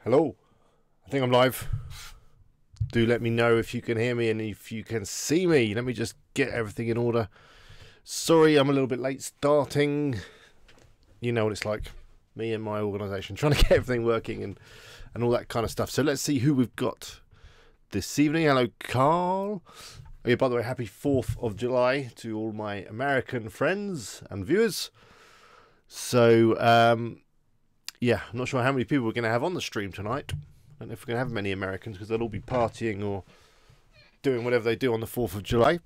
Hello, I think I'm live. Do let me know if you can hear me and if you can see me. Let me just get everything in order. Sorry, I'm a little bit late starting. You know what it's like, me and my organisation, trying to get everything working and all that kind of stuff. So let's see who we've got this evening. Hello, Carl. Oh, yeah, by the way, happy 4th of July to all my American friends and viewers. So, yeah, I'm not sure how many people we're going to have on the stream tonight. I don't know if we're going to have many Americans because they'll all be partying or doing whatever they do on the 4th of July.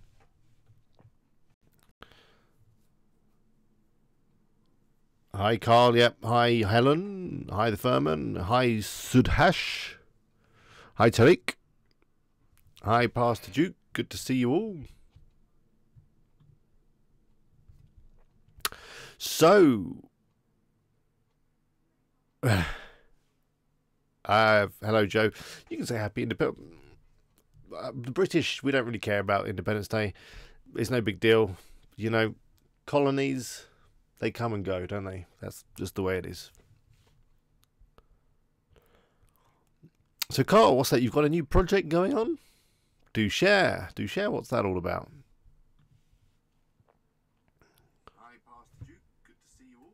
Hi, Carl. Yep. Hi, Helen. Hi, the Furman. Hi, Sudhash. Hi, Tariq. Hi, Pastor Duke. Good to see you all. So, hello, Joe. You can say happy Independence. The British, we don't really care about Independence Day. It's no big deal. You know, colonies, they come and go, don't they? That's just the way it is. So, Carl, what's that? You've got a new project going on? Do share. Do share. What's that all about? Hi, Pastor Duke. Good to see you all.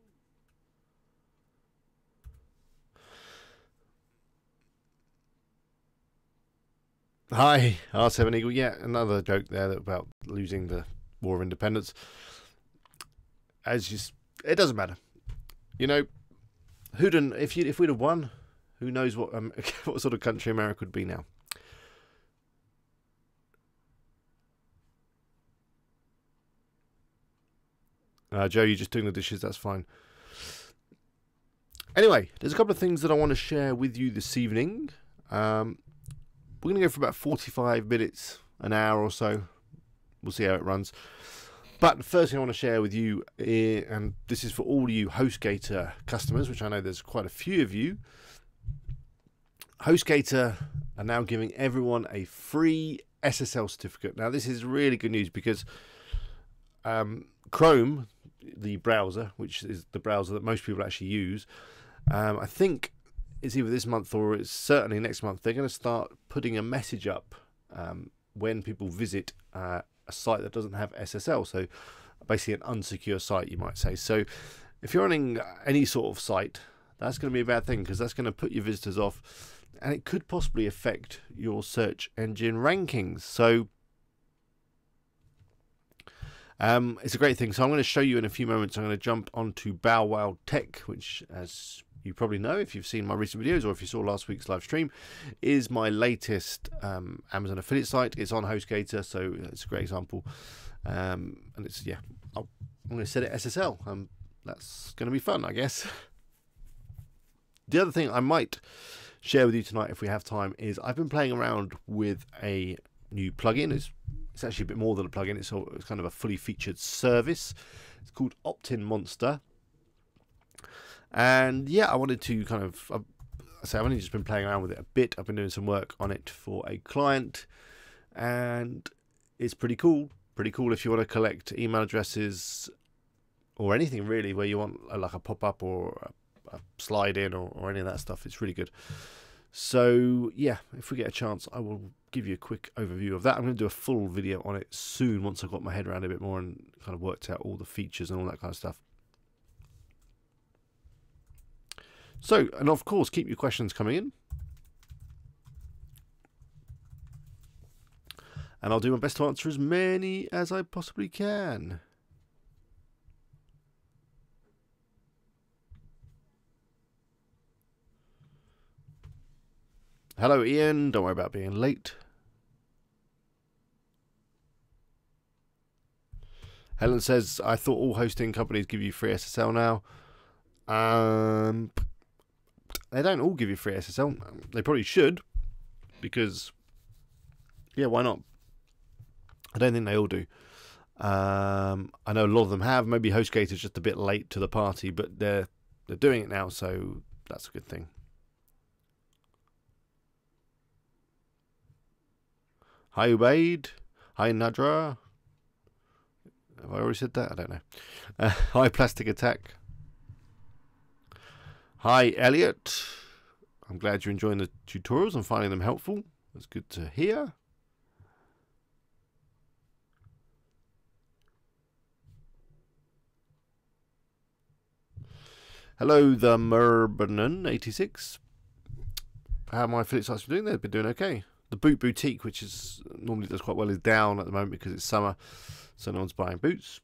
Hi, R7 Eagle. Yeah, another joke there about losing the War of Independence. It doesn't matter. You know, if we'd have won, who knows what what sort of country America would be now. Joe, you're just doing the dishes. That's fine. Anyway, there's a couple of things that I want to share with you this evening. We're going to go for about 45 minutes, an hour or so. We'll see how it runs. But the first thing I want to share with you, and this is for all you Hostgator customers, which I know there's quite a few of you. Hostgator are now giving everyone a free SSL certificate. Now, this is really good news because Chrome, the browser, which is the browser that most people actually use, I think it's either this month or it's certainly next month, they're going to start putting a message up when people visit a site that doesn't have SSL. So basically an unsecure site, you might say. So if you're running any sort of site, that's going to be a bad thing because that's going to put your visitors off and it could possibly affect your search engine rankings. So it's a great thing. So I'm going to show you in a few moments. I'm going to jump onto Bow Wow Tech, which, as you probably know if you've seen my recent videos or if you saw last week's live stream, is my latest Amazon affiliate site. It's on HostGator, so it's a great example. And it's, yeah, I'm going to set it SSL. That's going to be fun, I guess. The other thing I might share with you tonight, if we have time, is I've been playing around with a new plugin. It's actually a bit more than a plugin. It's kind of a fully featured service. It's called Optinmonster. And yeah, I wanted to kind of, I've only just been playing around with it a bit. I've been doing some work on it for a client. And it's pretty cool. Pretty cool if you want to collect email addresses or anything really where you want like a pop-up or a slide in or any of that stuff. It's really good. So yeah, if we get a chance, I will give you a quick overview of that. I'm going to do a full video on it soon once I've got my head around it a bit more and kind of worked out all the features and all that kind of stuff. So, and of course, keep your questions coming in. And I'll do my best to answer as many as I possibly can. Hello, Ian. Don't worry about being late. Helen says, I thought all hosting companies give you free SSL now. They don't all give you free SSL. They probably should, because, yeah, why not? I don't think they all do. I know a lot of them have. Maybe HostGator's just a bit late to the party, but they're doing it now, so that's a good thing. Hi, Ubaid. Hi, Nadra. Have I already said that? I don't know. Hi, Plastic Attack. Hi, Elliot. I'm glad you're enjoying the tutorials and finding them helpful. That's good to hear. Hello, the Merbanon86. How my affiliate sites been doing? They've been doing okay. The Boot Boutique, which is normally does quite well, is down at the moment because it's summer, so no one's buying boots.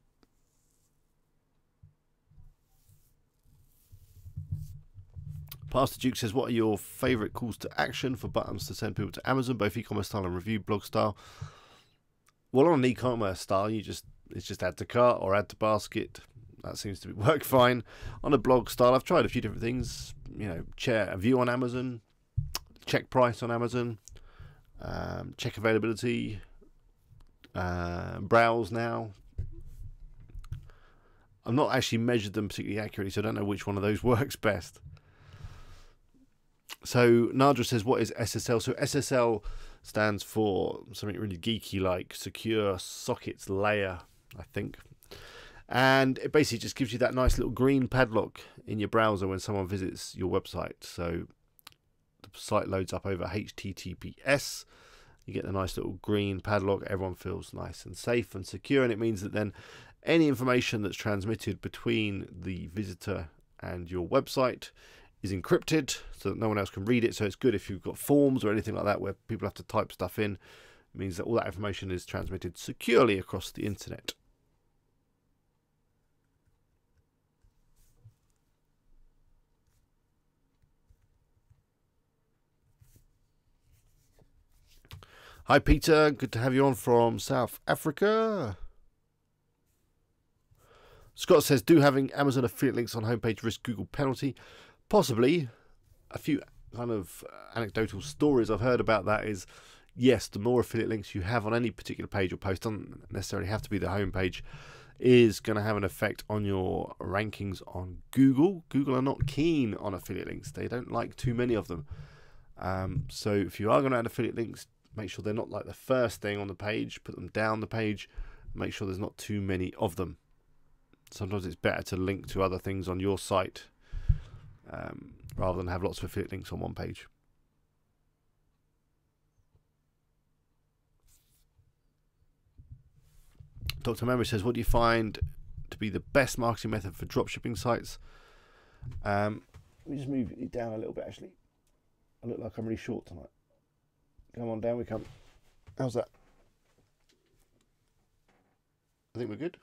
Pastor Duke says, what are your favourite calls to action for buttons to send people to Amazon, both e-commerce style and review blog style? Well, on an e-commerce style, it's just add to cart or add to basket. That seems to work fine. On a blog style, I've tried a few different things. You know, check a view on Amazon, check price on Amazon, check availability, browse now. I've not actually measured them particularly accurately, so I don't know which one of those works best. So Nadra says, what is SSL? So SSL stands for something really geeky like Secure Sockets Layer, I think. And it basically just gives you that nice little green padlock in your browser when someone visits your website. So the site loads up over HTTPS. You get the nice little green padlock. Everyone feels nice and safe and secure. And it means that then any information that's transmitted between the visitor and your website is encrypted so that no one else can read it. So it's good if you've got forms or anything like that where people have to type stuff in. It means that all that information is transmitted securely across the internet. Hi Peter, good to have you on from South Africa. Scott says, do having Amazon affiliate links on homepage risk Google penalty? Possibly. A few kind of anecdotal stories I've heard about that is, yes, the more affiliate links you have on any particular page or post, doesn't necessarily have to be the homepage, is going to have an effect on your rankings on Google. Google are not keen on affiliate links. They don't like too many of them. So if you are going to add affiliate links, make sure they're not like the first thing on the page. Put them down the page. Make sure there's not too many of them. Sometimes it's better to link to other things on your site rather than have lots of affiliate links on one page. Dr. Memory says, what do you find to be the best marketing method for dropshipping sites? Let me just move it down a little bit, actually. I look like I'm really short tonight. Come on, down we come. How's that? I think we're good.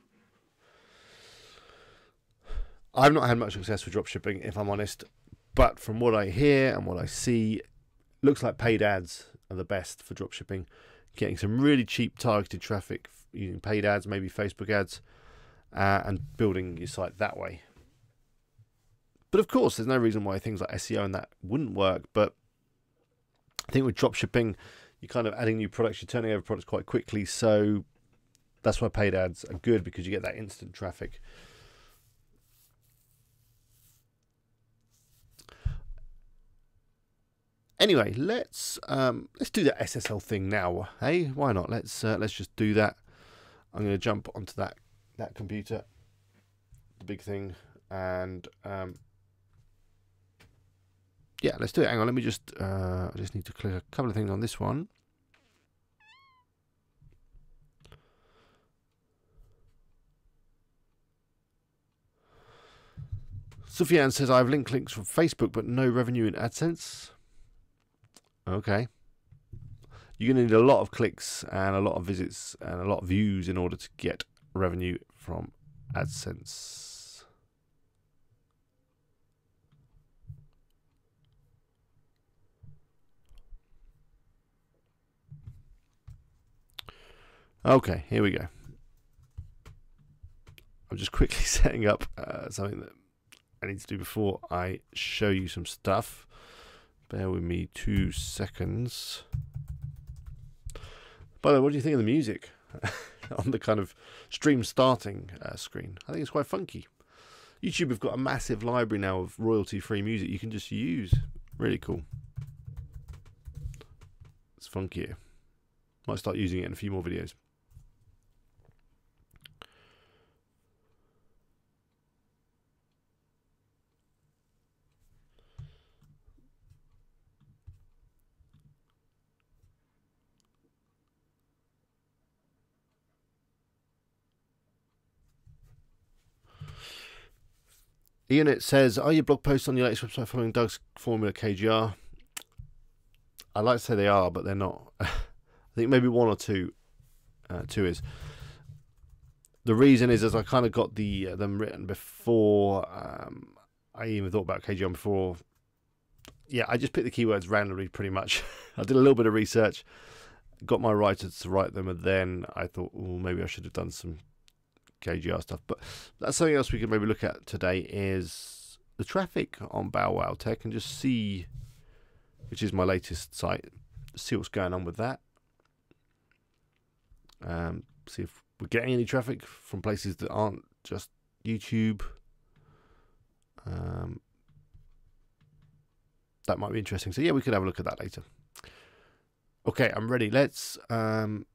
I've not had much success with dropshipping, if I'm honest. But from what I hear and what I see, looks like paid ads are the best for dropshipping. Getting some really cheap targeted traffic using paid ads, maybe Facebook ads, and building your site that way. But of course, there's no reason why things like SEO and that wouldn't work. But I think with dropshipping, you're kind of adding new products, you're turning over products quite quickly. So that's why paid ads are good, because you get that instant traffic. Anyway, let's do that SSL thing now. Hey, why not? Let's just do that. I'm going to jump onto that computer, the big thing, and yeah, let's do it. Hang on, let me just I just need to click a couple of things on this one. Sufyan says, I have links from Facebook, but no revenue in AdSense. Okay. You're going to need a lot of clicks and a lot of visits and a lot of views in order to get revenue from AdSense. Okay, here we go. I'm just quickly setting up something that I need to do before I show you some stuff. Bear with me 2 seconds. By the way, what do you think of the music on the kind of stream starting screen? I think it's quite funky. YouTube have got a massive library now of royalty-free music you can just use. Really cool. It's funky. Might start using it in a few more videos. Ian, it says, are your blog posts on your latest website following Doug's formula KGR? I'd like to say they are, but they're not. I think maybe one or two. Two is. The reason is as I kind of got them written before I even thought about KGR before. Yeah, I just picked the keywords randomly pretty much. I did a little bit of research, got my writers to write them, and then I thought, oh, maybe I should have done some KGR stuff. But that's something else we could maybe look at today is the traffic on Bow Wow Tech and just see, which is my latest site, see what's going on with that. See if we're getting any traffic from places that aren't just YouTube. That might be interesting. So yeah, we could have a look at that later. Okay, I'm ready. Let's get on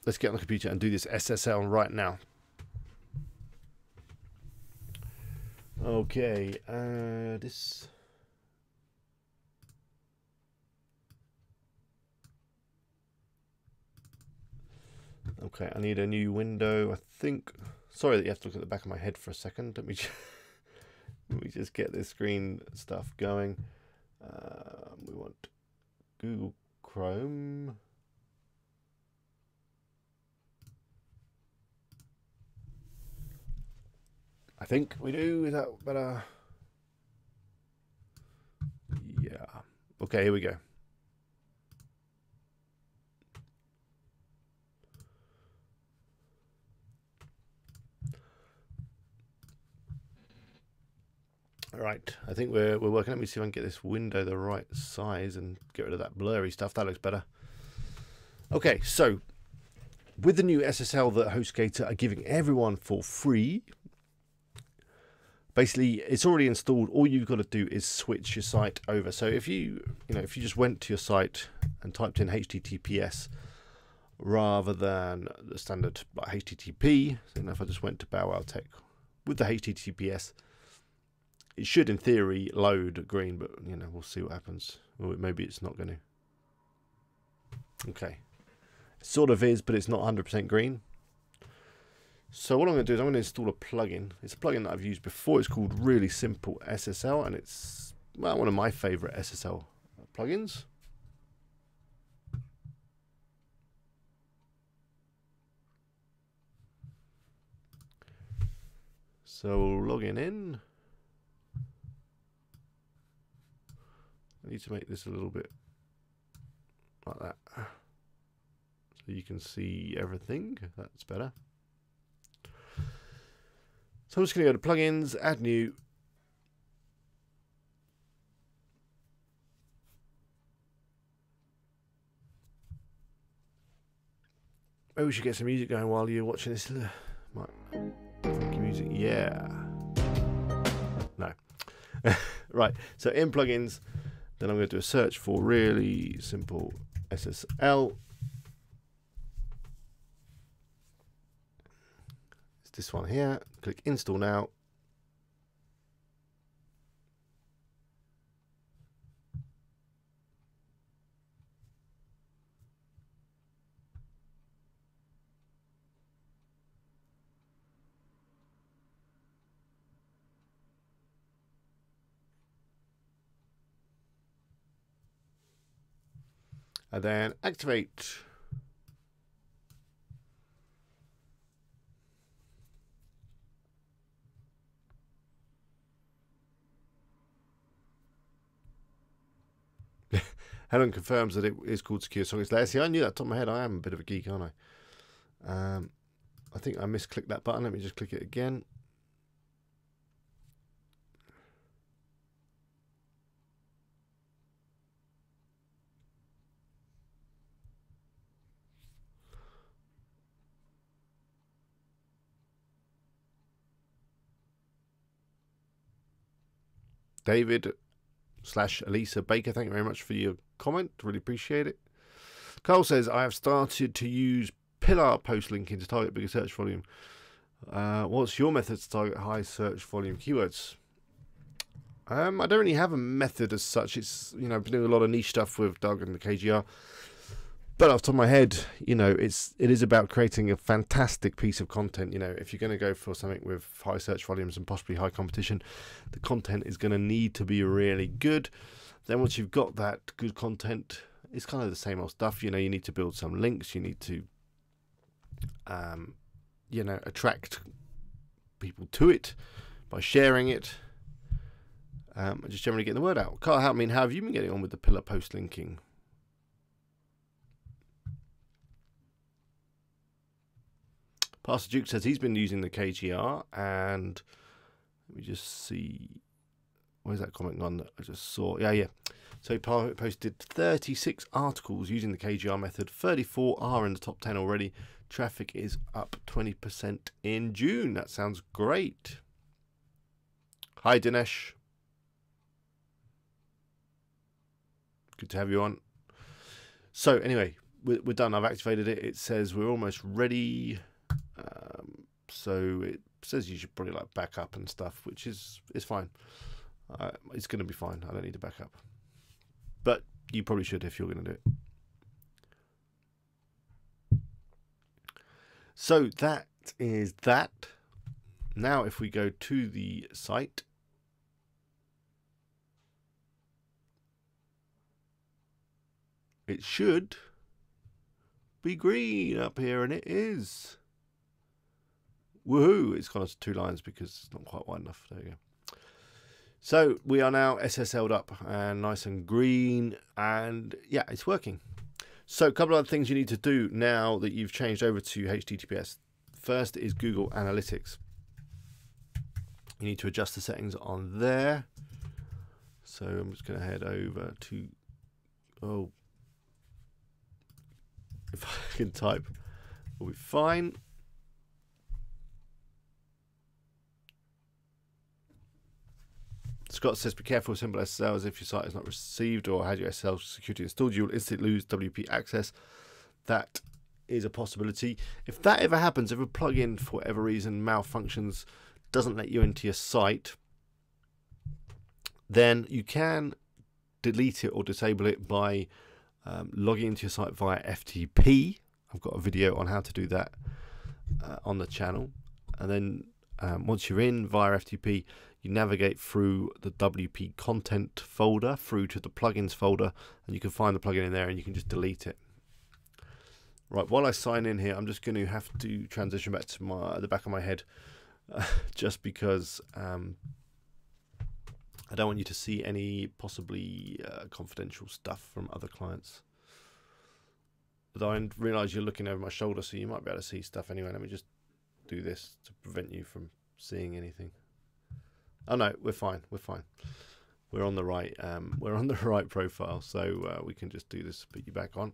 the computer and do this SSL right now. Okay, this. Okay, I need a new window. I think. Sorry that you have to look at the back of my head for a second. Let me just get this screen stuff going. We want Google Chrome. I think we do. Is that better? Yeah. Okay, here we go. All right, I think we're working. Let me see if I can get this window the right size and get rid of that blurry stuff. That looks better. Okay, so with the new SSL that Hostgator are giving everyone for free, basically it's already installed. All you've got to do is switch your site over. So if you just went to your site and typed in HTTPS rather than the standard like HTTP, so if I just went to Bow Wow Tech with the HTTPS, it should, in theory, load green, but we'll see what happens. Or maybe it's not going to. Okay, it sort of is, but it's not 100% green. So what I'm going to do is I'm going to install a plugin. It's a plugin that I've used before. It's called Really Simple SSL, and it's one of my favorite SSL plugins. So we'll log in. I need to make this a little bit like that so you can see everything. That's better. So I'm just going to go to plugins, add new. Maybe we should get some music going while you're watching this. Music, yeah. No. Right, so in plugins, then I'm going to do a search for Really Simple SSL. It's this one here. Click Install Now. And then activate. Helen confirms that it is called Secure Sockets Layer. See, I knew that off the top of my head. I am a bit of a geek, aren't I? I think I misclicked that button. Let me just click it again. David/Elisa Baker, thank you very much for your comment. Really appreciate it. Carl says, I have started to use pillar post linking to target bigger search volume. What's your method to target high search volume keywords? I don't really have a method as such. It's, I've been doing a lot of niche stuff with Doug and the KGR. But off the top of my head, you know, it is about creating a fantastic piece of content. You know, if you're going to go for something with high search volumes and possibly high competition, the content is going to need to be really good. Then once you've got that good content, it's kind of the same old stuff. You know, you need to build some links. You need to, you know, attract people to it by sharing it. And just generally getting the word out. Carl, how have you been getting on with the pillar post linking? Pastor Duke says he's been using the KGR, and let me just see, where's that comment gone that I just saw? Yeah. So he posted 36 articles using the KGR method. 34 are in the top 10 already. Traffic is up 20% in June. That sounds great. Hi, Dinesh. Good to have you on. So anyway, we're done. I've activated it. It says we're almost ready. So it says you should probably like back up and stuff, which is fine. It's going to be fine. I don't need to back up, but you probably should if you're going to do it. So that is that. Now if we go to the site, it should be green up here, and it is. Woohoo! It's gone to 2 lines because it's not quite wide enough. There you go. So we are now SSL'd up and nice and green, and yeah, it's working. So a couple of other things you need to do now that you've changed over to HTTPS. First is Google Analytics. You need to adjust the settings on there. So I'm just going to head over to, if I can type, we'll be fine. Scott says, be careful with simple SSLs. If your site is not received or had your SSL security installed, you will instantly lose WP access. That is a possibility. If that ever happens, if a plugin, for whatever reason, malfunctions, doesn't let you into your site, then you can delete it or disable it by logging into your site via FTP. I've got a video on how to do that on the channel. And then once you're in via FTP, you navigate through the WP content folder through to the plugins folder, and you can find the plugin in there and you can just delete it. Right, while I sign in here, I'm just going to have to transition back to the back of my head just because I don't want you to see any possibly confidential stuff from other clients. Although I realise you're looking over my shoulder, so you might be able to see stuff anyway. Let me just do this to prevent you from seeing anything. Oh no, we're fine. We're fine. We're on the right. We're on the right profile, so we can just do this. Put you back on.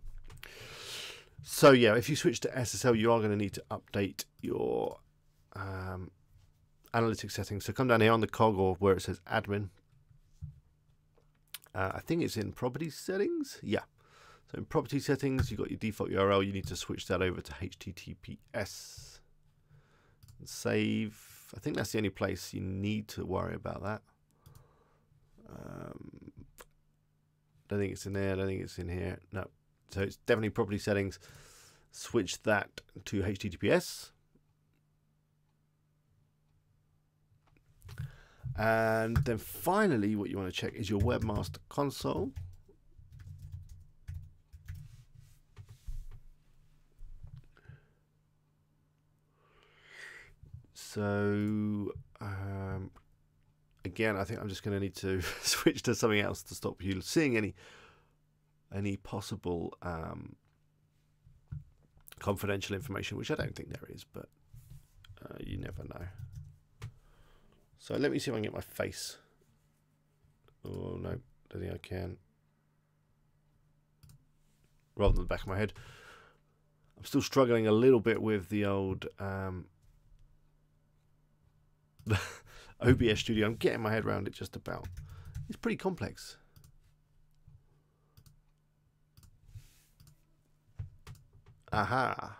So yeah, if you switch to SSL, you are going to need to update your analytics settings. So come down here on the cog or where it says admin. I think it's in property settings. Yeah. So in property settings, you've got your default URL. You need to switch that over to HTTPS. And save. I think that's the only place you need to worry about that. Don't think it's in there. I don't think it's in here. No. So it's definitely property settings. Switch that to HTTPS. And then finally, what you want to check is your webmaster console. So again, I think I'm just going to need to switch to something else to stop you seeing any possible confidential information, which I don't think there is, but you never know. So let me see if I can get my face. Oh no, don't think I can. Rather than the back of my head. I'm still struggling a little bit with the old OBS Studio. I'm getting my head around it just about. It's pretty complex. Aha.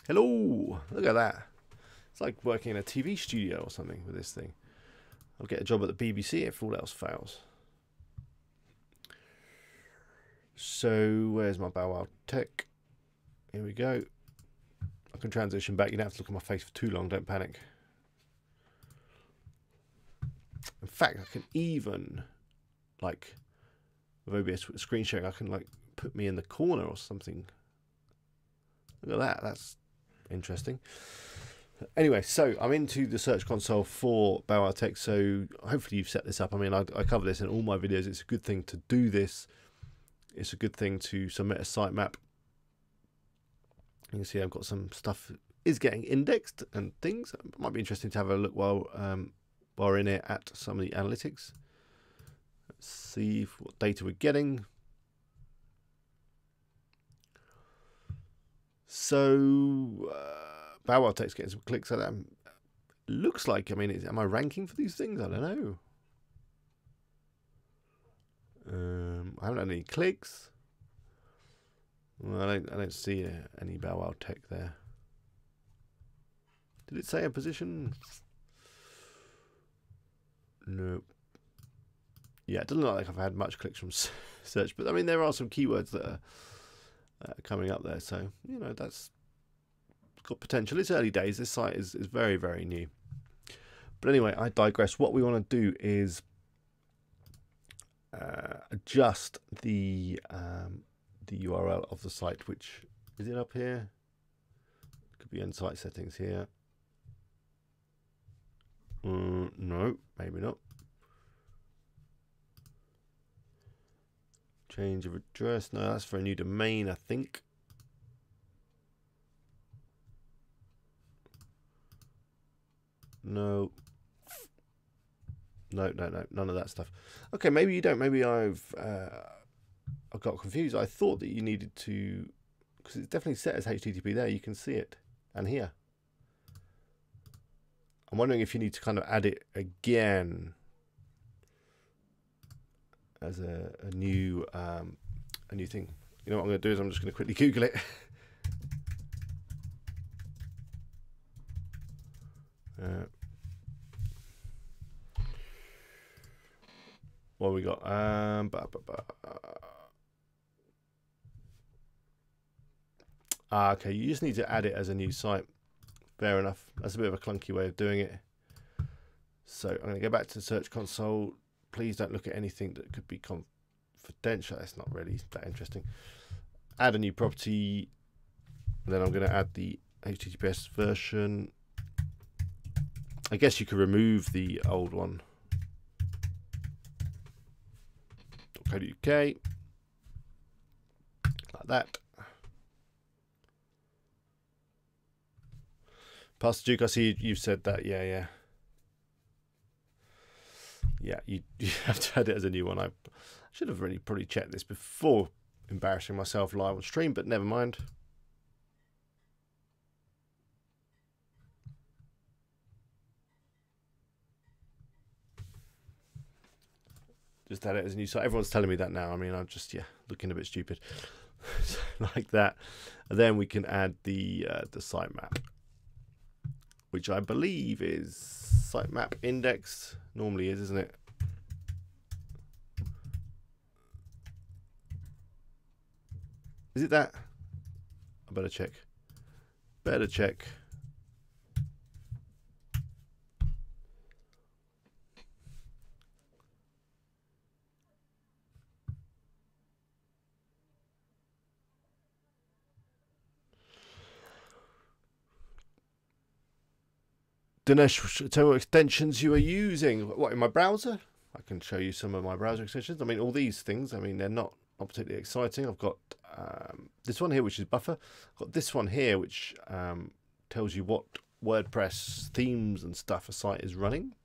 Hello. Look at that. It's like working in a TV studio or something with this thing. I'll get a job at the BBC if all else fails. So where's my Bow Wow Tech? Here we go. I can transition back. You don't have to look at my face for too long. Don't panic. In fact, I can even, like, with OBS screen sharing, I can like put me in the corner or something. Look at that. That's interesting. Anyway, so I'm into the search console for Bow Wow Tech. So hopefully you've set this up. I mean, I cover this in all my videos. It's a good thing to do this. It's a good thing to submit a sitemap. You can see I've got some stuff is getting indexed and things. It might be interesting to have a look while we're in it at some of the analytics. Let's see what data we're getting. So Bow Wow Tech's getting some clicks. So that looks like, I mean, am I ranking for these things? I don't know. I haven't had any clicks. Well, I don't see any Bow Wow Tech there. Did it say a position? Nope. Yeah, it doesn't look like I've had much clicks from search, but I mean, there are some keywords that are coming up there, so you know that's got potential. It's early days. This site is very, very new. But anyway, I digress. What we want to do is adjust the URL of the site. Which is it up here? Could be in site settings here. No, maybe not. Change of address. No, that's for a new domain, I think. No. No, none of that stuff. Okay, maybe you don't. Maybe I got confused. I thought that you needed to, because it's definitely set as HTTP there. You can see it, and here. I'm wondering if you need to kind of add it again as a new thing. You know what I'm going to do is I'm just going to quickly Google it. What have we got? Okay, you just need to add it as a new site. Fair enough. That's a bit of a clunky way of doing it. So I'm going to go back to the search console. Please don't look at anything that could be confidential. That's not really that interesting. Add a new property. And then I'm going to add the HTTPS version. I guess you could remove the old one. .co.uk. Like that. Pastor Duke, I see you've said that. Yeah, you have to add it as a new one. I should have really probably checked this before embarrassing myself live on stream, but never mind. Just add it as a new site. Everyone's telling me that now. I mean, I'm just, looking a bit stupid. Like that. And then we can add the sitemap, which I believe is sitemap index. Normally is, isn't it? Is it that? I better check. Better check. Dinesh, tell me what extensions you are using. What, in my browser? I can show you some of my browser extensions. I mean, all these things, I mean, they're not particularly exciting. I've got this one here, which is Buffer. I've got this one here, which tells you what WordPress themes and stuff a site is running.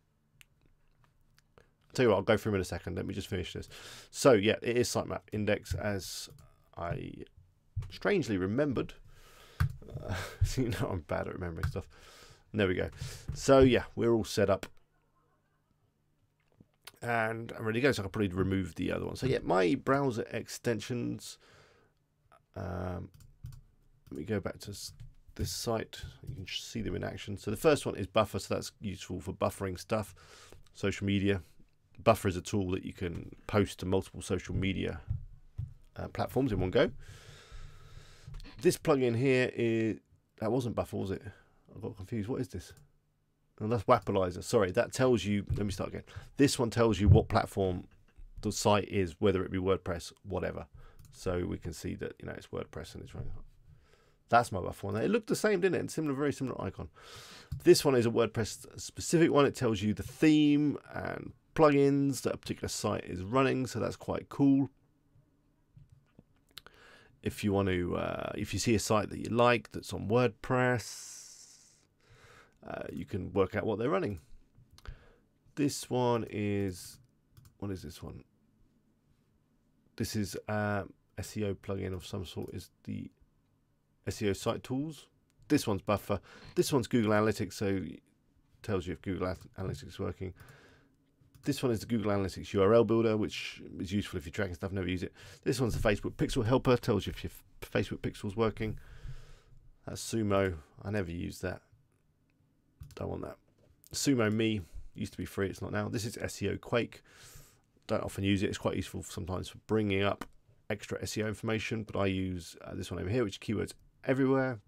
I'll tell you what, I'll go through them in a second. Let me just finish this. So, yeah, it is sitemap index, as I strangely remembered. You know, I'm bad at remembering stuff. There we go. So yeah, we're all set up. And I'm ready to go. So I can probably remove the other one. So yeah, my browser extensions. Let me go back to this site. You can see them in action. So the first one is Buffer. So that's useful for buffering stuff. Social media. Buffer is a tool that you can post to multiple social media platforms in one go. This plugin here is, that wasn't Buffer, was it? I got confused. What is this? And that's Wappalizer. Sorry, that tells you, let me start again. This one tells you what platform the site is, whether it be WordPress, whatever. So we can see that, you know, it's WordPress and it's running. That's my Buffer one. It looked the same, didn't it? Similar, very similar icon. This one is a WordPress specific one. It tells you the theme and plugins that a particular site is running. So that's quite cool. If you want to, if you see a site that you like that's on WordPress, you can work out what they're running. This one is, what is this one? This is SEO plugin of some sort, is the SEO site tools. This one's Buffer. This one's Google Analytics, so it tells you if Google Analytics is working. This one is the Google Analytics URL builder, which is useful if you're tracking stuff, never use it. This one's the Facebook Pixel Helper, tells you if your Facebook Pixel's working. That's Sumo. I never use that. Don't want that. Sumo Me used to be free, it's not now. This is SEO Quake. Don't often use it. It's quite useful sometimes for bringing up extra SEO information, but I use this one over here, which is Keywords Everywhere.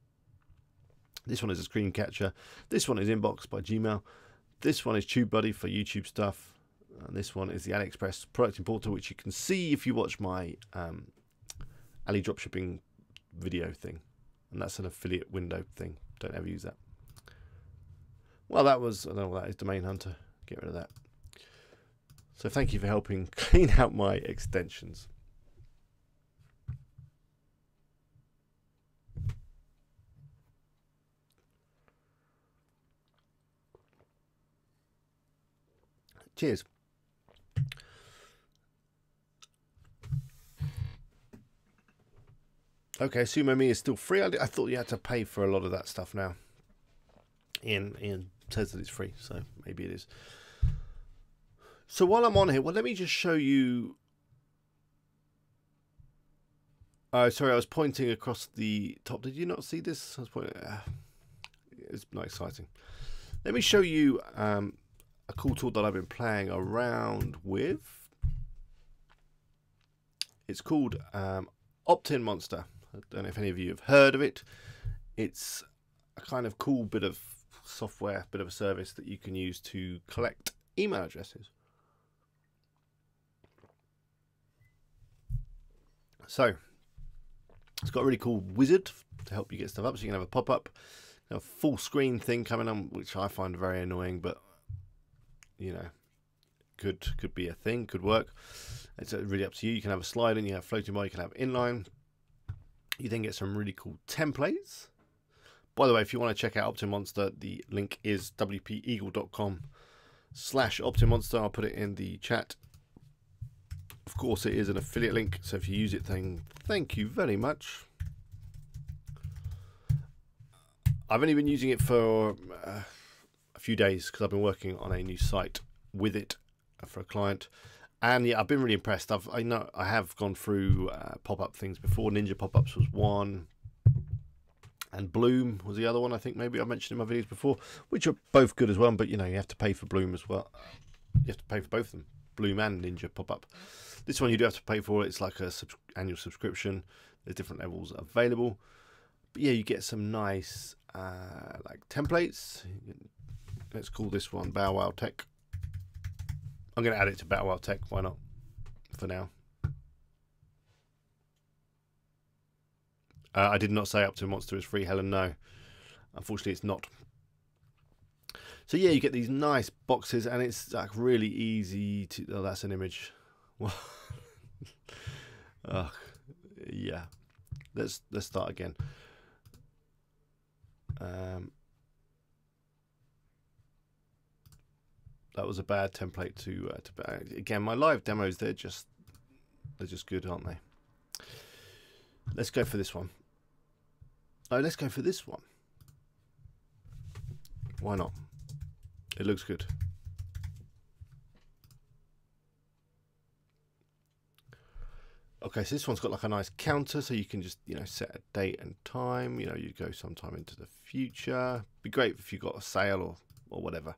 This one is a screen catcher. This one is Inbox by Gmail. This one is TubeBuddy for YouTube stuff. And this one is the AliExpress product importer, which you can see if you watch my Ali dropshipping video thing. And that's an affiliate window thing. Don't ever use that. Well, that was, I don't know what that is, Domain Hunter. Get rid of that. So thank you for helping clean out my extensions. Cheers. Okay, Sumo Me is still free. I thought you had to pay for a lot of that stuff now. Ian says that it's free, so maybe it is. So while I'm on here, well, let me just show you. Sorry, I was pointing across the top. Did you not see this? I was pointing. It's not exciting. Let me show you a cool tool that I've been playing around with. It's called Optinmonster. I don't know if any of you have heard of it. It's a kind of cool bit of software, bit of a service that you can use to collect email addresses. So it's got a really cool wizard to help you get stuff up. So you can have a pop-up, a full screen thing coming on, which I find very annoying, but you know, could be a thing, could work. It's really up to you. You can have a slide in, you have floating bar, you can have inline. You then get some really cool templates. By the way, if you want to check out Optinmonster, the link is wpeagle.com/Optinmonster. I'll put it in the chat. Of course, it is an affiliate link, so if you use it, then thank you very much. I've only been using it for a few days because I've been working on a new site with it for a client. And yeah, I've been really impressed. I know I have gone through pop-up things before. Ninja pop-ups was one, and Bloom was the other one. I think maybe I mentioned in my videos before, which are both good as well. But you know, you have to pay for Bloom as well. You have to pay for both of them, Bloom and Ninja pop-up. This one you do have to pay for. It's like a annual subscription. There's different levels available. But yeah, you get some nice like templates. Let's call this one Bow Wow Tech. I'm going to add it to Bow Wow Tech. Why not? For now. I did not say Optinmonster is free. Helen, no. Unfortunately, it's not. So yeah, you get these nice boxes, and it's like really easy to. Oh, that's an image. Yeah. Let's start again. That was a bad template to again. My live demos, they're just good, aren't they? Let's go for this one. Oh, let's go for this one. Why not? It looks good. Okay, so this one's got like a nice counter, so you can just, you know, set a date and time. You know, you go sometime into the future. Be great if you got a sale or whatever.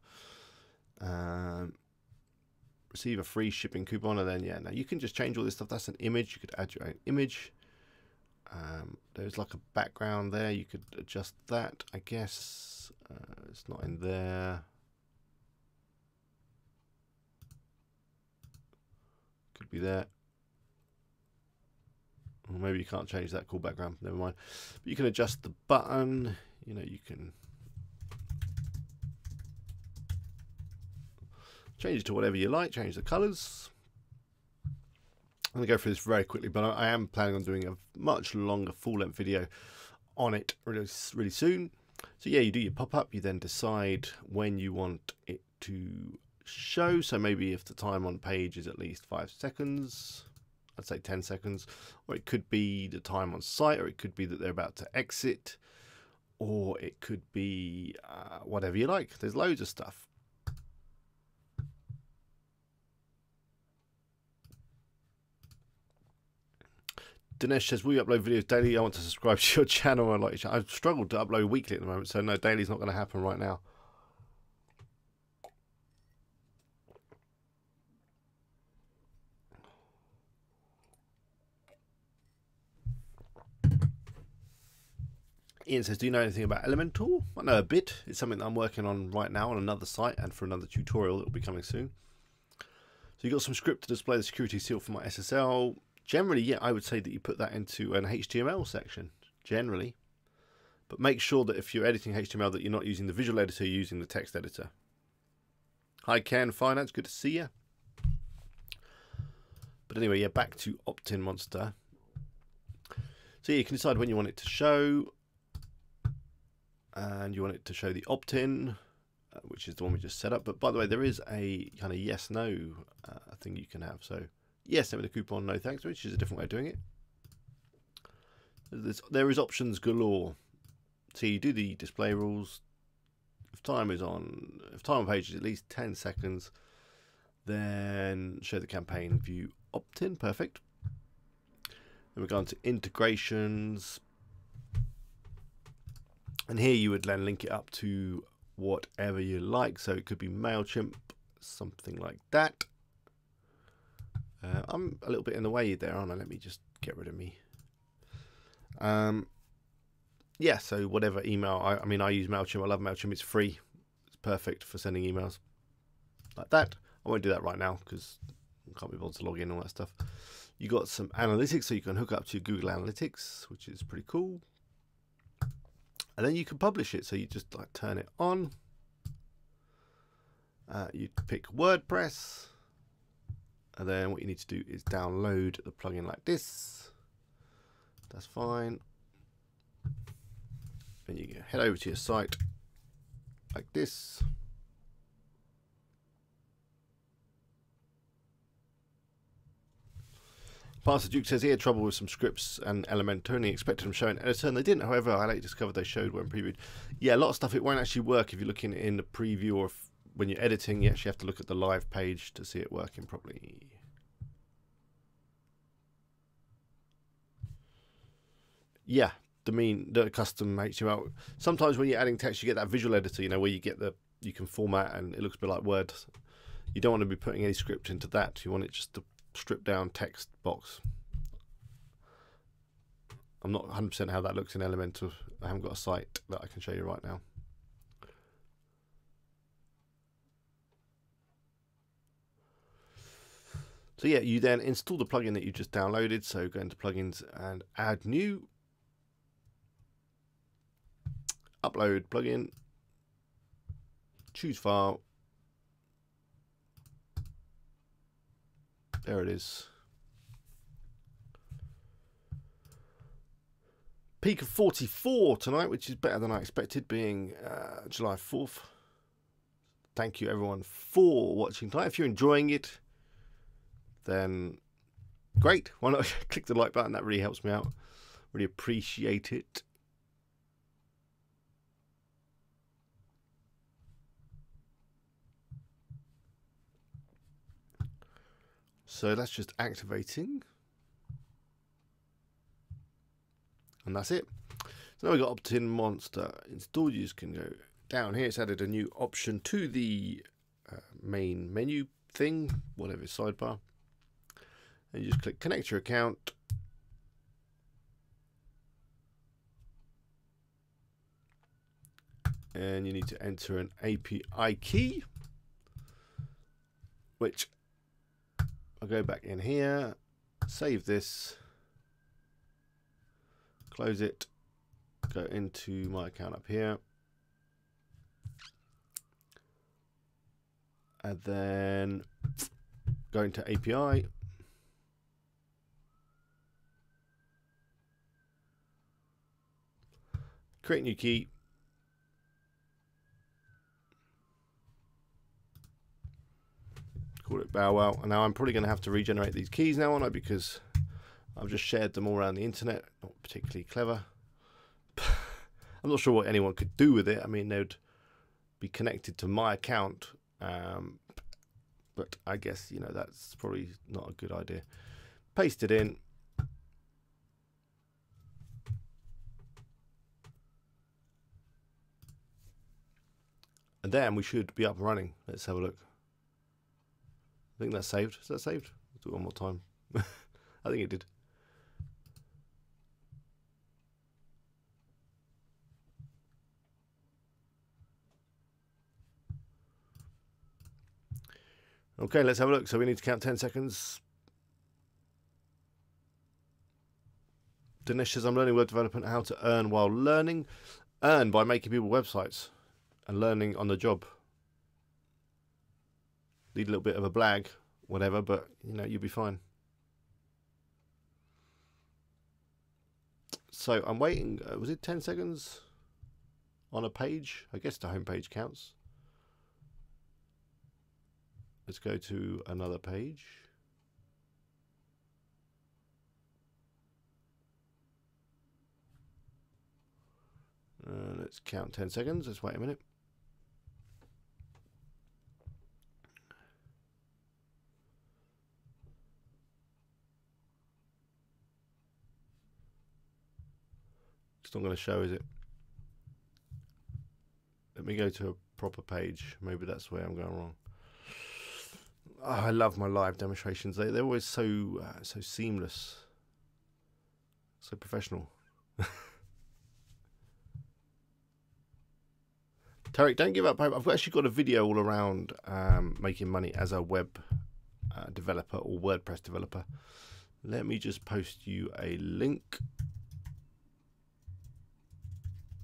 receive a free shipping coupon, and then yeah, now you can just change all this stuff. That's an image. You could add your own image. There's like a background there. You could adjust that, I guess. It's not in there. Could be there. Or maybe you can't change that cool background. Never mind. But you can adjust the button. You know, you can change it to whatever you like. Change the colors. I'm going to go through this very quickly, but I am planning on doing a much longer full-length video on it really soon. So yeah, you do your pop-up, you then decide when you want it to show. So maybe if the time on page is at least 5 seconds, I'd say 10 seconds, or it could be the time on site, or it could be that they're about to exit, or it could be whatever you like. There's loads of stuff. Dinesh says, will you upload videos daily? I want to subscribe to your channel. I've struggled to upload weekly at the moment, so no, daily's not going to happen right now. Ian says, do you know anything about Elementor? I know a bit. It's something that I'm working on right now on another site and for another tutorial that will be coming soon. So you've got some script to display the security seal for my SSL. Generally, yeah, I would say that you put that into an HTML section, generally. But make sure that if you're editing HTML that you're not using the visual editor, you're using the text editor. Hi Ken, Finance, good to see you. But anyway, yeah, back to Optinmonster. So yeah, you can decide when you want it to show. And you want it to show the opt-in, which is the one we just set up. But by the way, there is a kind of yes-no thing you can have. So yes, send me the coupon, no thanks, which is a different way of doing it. There is options galore. So you do the display rules. If time on page is at least 10 seconds, then show the campaign view opt-in, perfect. Then we're going to integrations. And here you would then link it up to whatever you like. So it could be MailChimp, something like that. I'm a little bit in the way there, aren't I? Let me just get rid of me. Yeah, so whatever email. I mean, I use MailChimp. I love MailChimp. It's free. It's perfect for sending emails like that. I won't do that right now because I can't be bothered to log in and all that stuff. You got some analytics, so you can hook up to Google Analytics, which is pretty cool. And then you can publish it. So you just like turn it on. You pick WordPress. And then what you need to do is download the plugin like this. That's fine. Then you can head over to your site like this. Pastor Duke says he had trouble with some scripts and Elementor, and he expected them showing editor, and they didn't. However, I later discovered they showed when previewed. Yeah, a lot of stuff, it won't actually work if you're looking in the preview, or when you're editing, you actually have to look at the live page to see it working properly. Yeah, the custom HTML. Sometimes when you're adding text, you get that visual editor, you know, where you get you can format and it looks a bit like Word. You don't want to be putting any script into that. You want it just to strip down text box. I'm not 100% how that looks in Elementor. I haven't got a site that I can show you right now. So yeah, you then install the plugin that you just downloaded. So go into plugins and add new. Upload plugin. Choose file. There it is. Peak of 44 tonight, which is better than I expected, being July 4th. Thank you everyone for watching tonight. If you're enjoying it, then great. Why not click the like button? That really helps me out. Really appreciate it. So that's just activating. And that's it. So now we've got Optinmonster installed. You can go down here. It's added a new option to the main menu thing, whatever sidebar, and you just click connect your account. And you need to enter an API key, which I'll go back in here, save this, close it, go into my account up here, and then go into API, create new key, call it bow wow. And now I'm probably going to have to regenerate these keys now, aren't I? Because I've just shared them all around the internet. Not particularly clever. I'm not sure what anyone could do with it. I mean, they'd be connected to my account, but I guess, you know, that's probably not a good idea. Paste it in. And then we should be up and running. Let's have a look. I think that's saved. Is that saved? Let's do it one more time. I think it did. Okay, let's have a look. So we need to count 10 seconds. Dinesh says, I'm learning web development, how to earn while learning. Earn by making people websites and learning on the job. Need a little bit of a blag, whatever, but you know, you'll be fine. So I'm waiting. Was it 10 seconds on a page? I guess the home page counts. Let's go to another page. Let's count 10 seconds. Let's wait a minute. It's not going to show, is it? Let me go to a proper page. Maybe that's where I'm going wrong. Oh, I love my live demonstrations. They're always so so seamless, so professional. Tarek, don't give up hope. I've actually got a video all around making money as a web developer or WordPress developer. Let me just post you a link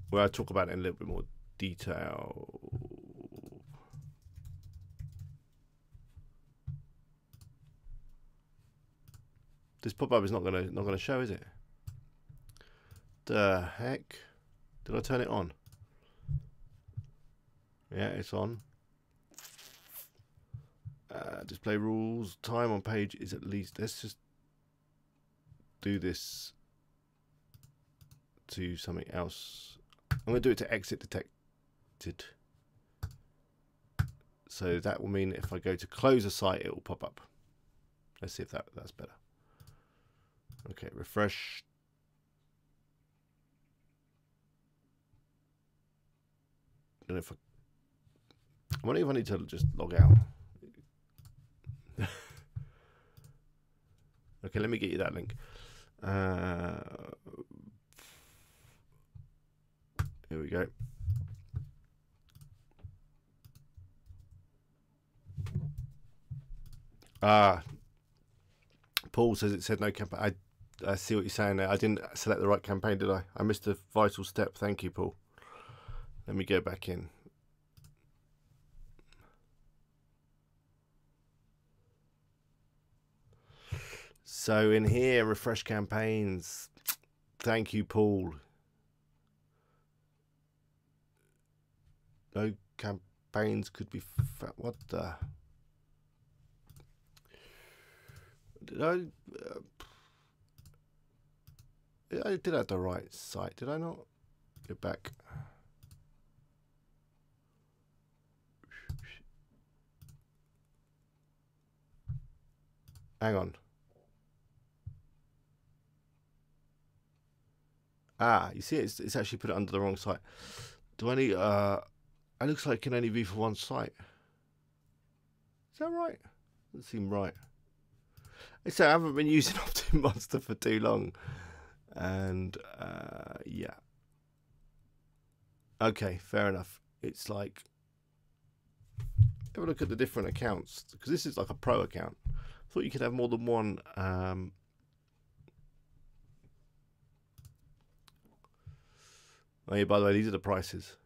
where I talk about it in a little bit more detail. This pop-up is not gonna show, is it? The heck? Did I turn it on? Yeah, it's on. Display rules. Time on page is at least. Let's just do this to something else. I'm going to do it to exit detected. So that will mean if I go to close a site, it will pop up. Let's see if that's better. Okay, refresh. And if I wonder if I need to just log out. Okay, let me get you that link. Here we go. Paul says it said no campaign. I see what you're saying there. I didn't select the right campaign, did I? I missed a vital step. Thank you, Paul. Let me go back in. So in here, refresh campaigns. Thank you, Paul. No campaigns could be. What the? Did I did have the right site? Did I not? Go back. Hang on. You see, it's actually put it under the wrong site. Do I need? It looks like it can only be for one site. Is that right? Doesn't seem right. So I haven't been using Optinmonster for too long. And yeah. Okay, fair enough. It's like, have a look at the different accounts, because this is like a pro account. I thought you could have more than one. Oh yeah, by the way, these are the prices.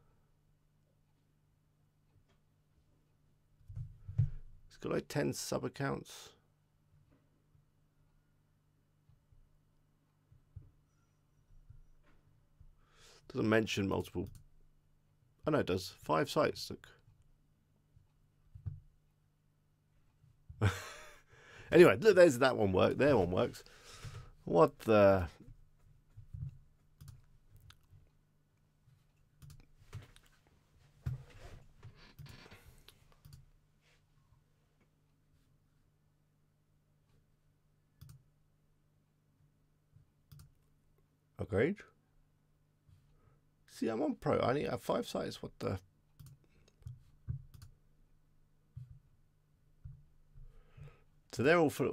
It's got like 10 sub accounts. Doesn't mention multiple. Oh no, it does. 5 sites. Look. Anyway, look, there's that one work. There one works. What the? Okay. See, I'm on pro. I only have 5 sites. What the? So they're all for.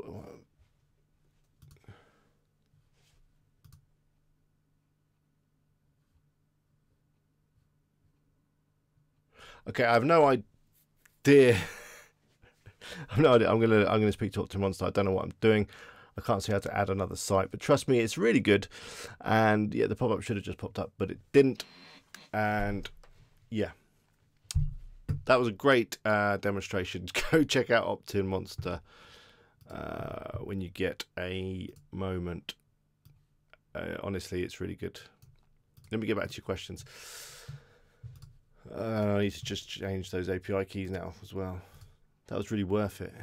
Okay, I have no idea. I have no idea. I'm gonna speak to Optinmonster. I don't know what I'm doing. I can't see how to add another site, but trust me, it's really good. And yeah, the pop-up should have just popped up, but it didn't. And yeah, that was a great demonstration. Go check out Optinmonster when you get a moment. Honestly, it's really good. Let me get back to your questions. I need to just change those API keys now as well. That was really worth it.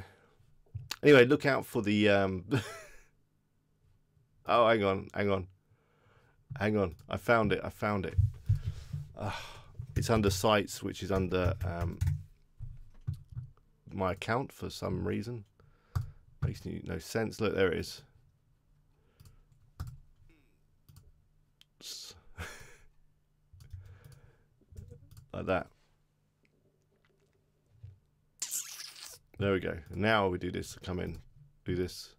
Anyway, look out for the oh, hang on. I found it. It's under sites, which is under my account for some reason. Makes no sense. Look, there it is. Like that. There we go. Now we do this. Come in. Do this.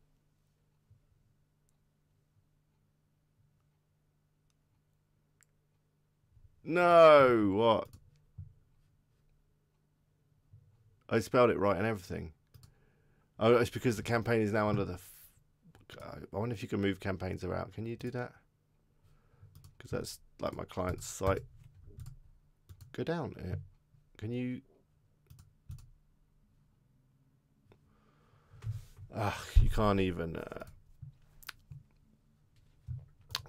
No, what? I spelled it right and everything. Oh, it's because the campaign is now under the. I wonder if you can move campaigns around. Can you do that? Because that's like my client's site. Go down here. Can you? You can't even.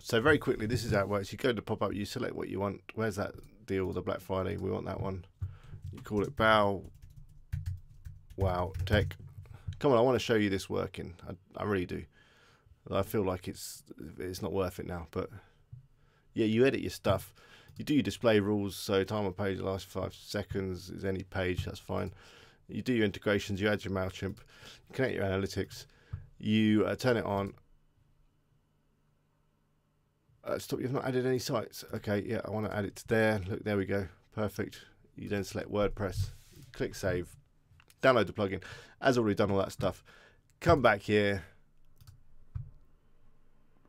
So very quickly, this is how it works. You go to pop-up, you select what you want. Where's that deal, the Black Friday? We want that one. You call it Bow Wow Tech. Come on, I want to show you this working. I really do. I feel like it's not worth it now, but yeah, you edit your stuff. You do your display rules, so time on page lasts 5 seconds is any page, that's fine. You do your integrations, you add your MailChimp, you connect your analytics, you turn it on. Stop, you've not added any sites. Okay, yeah, I want to add it to there. Look, there we go. Perfect. You then select WordPress, click Save, download the plugin. As already done all that stuff. Come back here,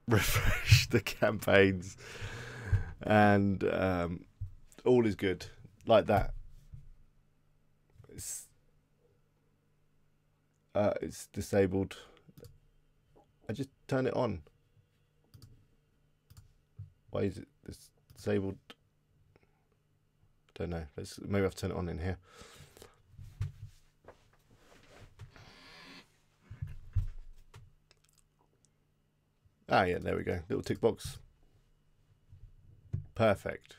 refresh the campaigns, and all is good. Like that. It's disabled. I just turn it on. Why is it disabled? Don't know. Maybe I have to turn it on in here. Ah, yeah, there we go. Little tick box. Perfect.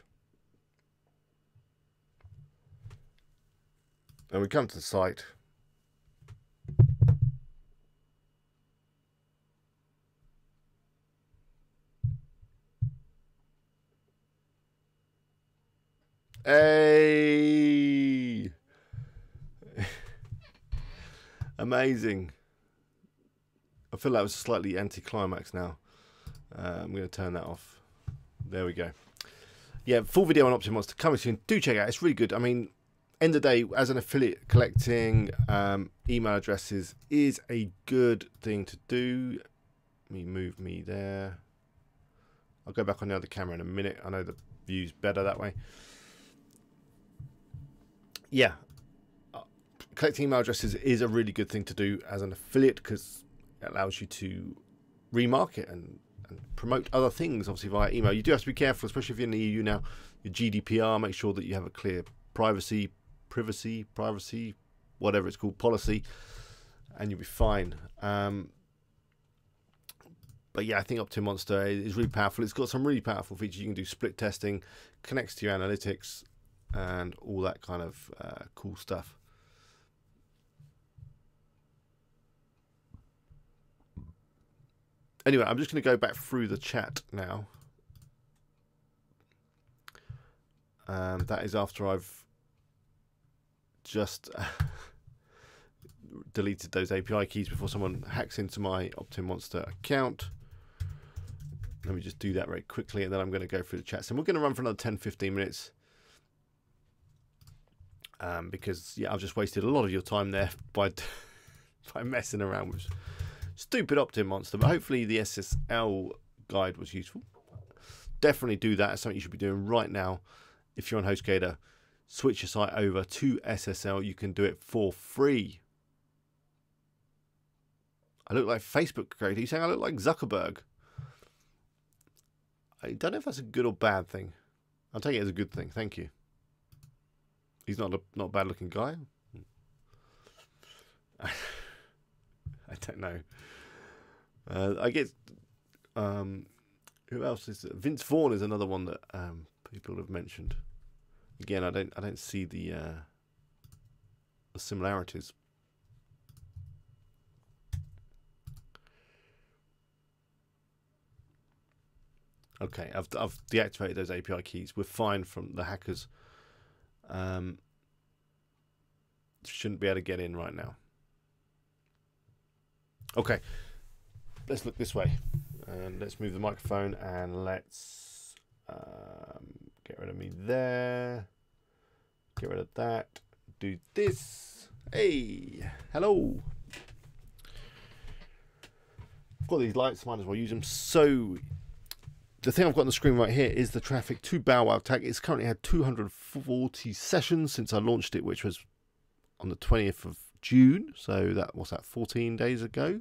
And we come to the site. Hey! Amazing. I feel that was slightly anticlimax now. I'm going to turn that off. There we go. Yeah, full video on Optinmonster coming soon. Do check it out. It's really good. I mean, end of the day, as an affiliate, collecting email addresses is a good thing to do. Let me move me there. I'll go back on the other camera in a minute. I know the view's better that way. Yeah, collecting email addresses is a really good thing to do as an affiliate because it allows you to remarket and promote other things, obviously via email. You do have to be careful, especially if you're in the EU now. Your GDPR, make sure that you have a clear privacy, whatever it's called, policy, and you'll be fine. But yeah, I think Optinmonster is really powerful. It's got some really powerful features. You can do split testing, connects to your analytics, and all that kind of cool stuff. Anyway, I'm just going to go back through the chat now. That is after I've just deleted those API keys before someone hacks into my Optinmonster account. Let me just do that very quickly, and then I'm going to go through the chats. And we're going to run for another 10-15 minutes. Because, yeah, I've just wasted a lot of your time there by messing around with stupid Optinmonster. But hopefully the SSL guide was useful. Definitely do that. It's something you should be doing right now. If you're on Hostgator, switch your site over to SSL. You can do it for free. I look like Facebook creator. Are you saying I look like Zuckerberg? I don't know if that's a good or bad thing. I'll take it as a good thing. Thank you. He's not a bad looking guy. I don't know. I get who else is it? Vince Vaughn is another one that people have mentioned. Again, I don't see the similarities. Okay, I've deactivated those API keys. We're fine from the hackers. Shouldn't be able to get in right now. Okay, let's look this way, and let's move the microphone, and let's get rid of me there. Get rid of that. Do this. Hey, hello. I've got these lights. Might as well use them. So the thing I've got on the screen right here is the traffic to Bow Wow tag. It's currently had 240 sessions since I launched it, which was on the 20th of June. So that was 14 days ago.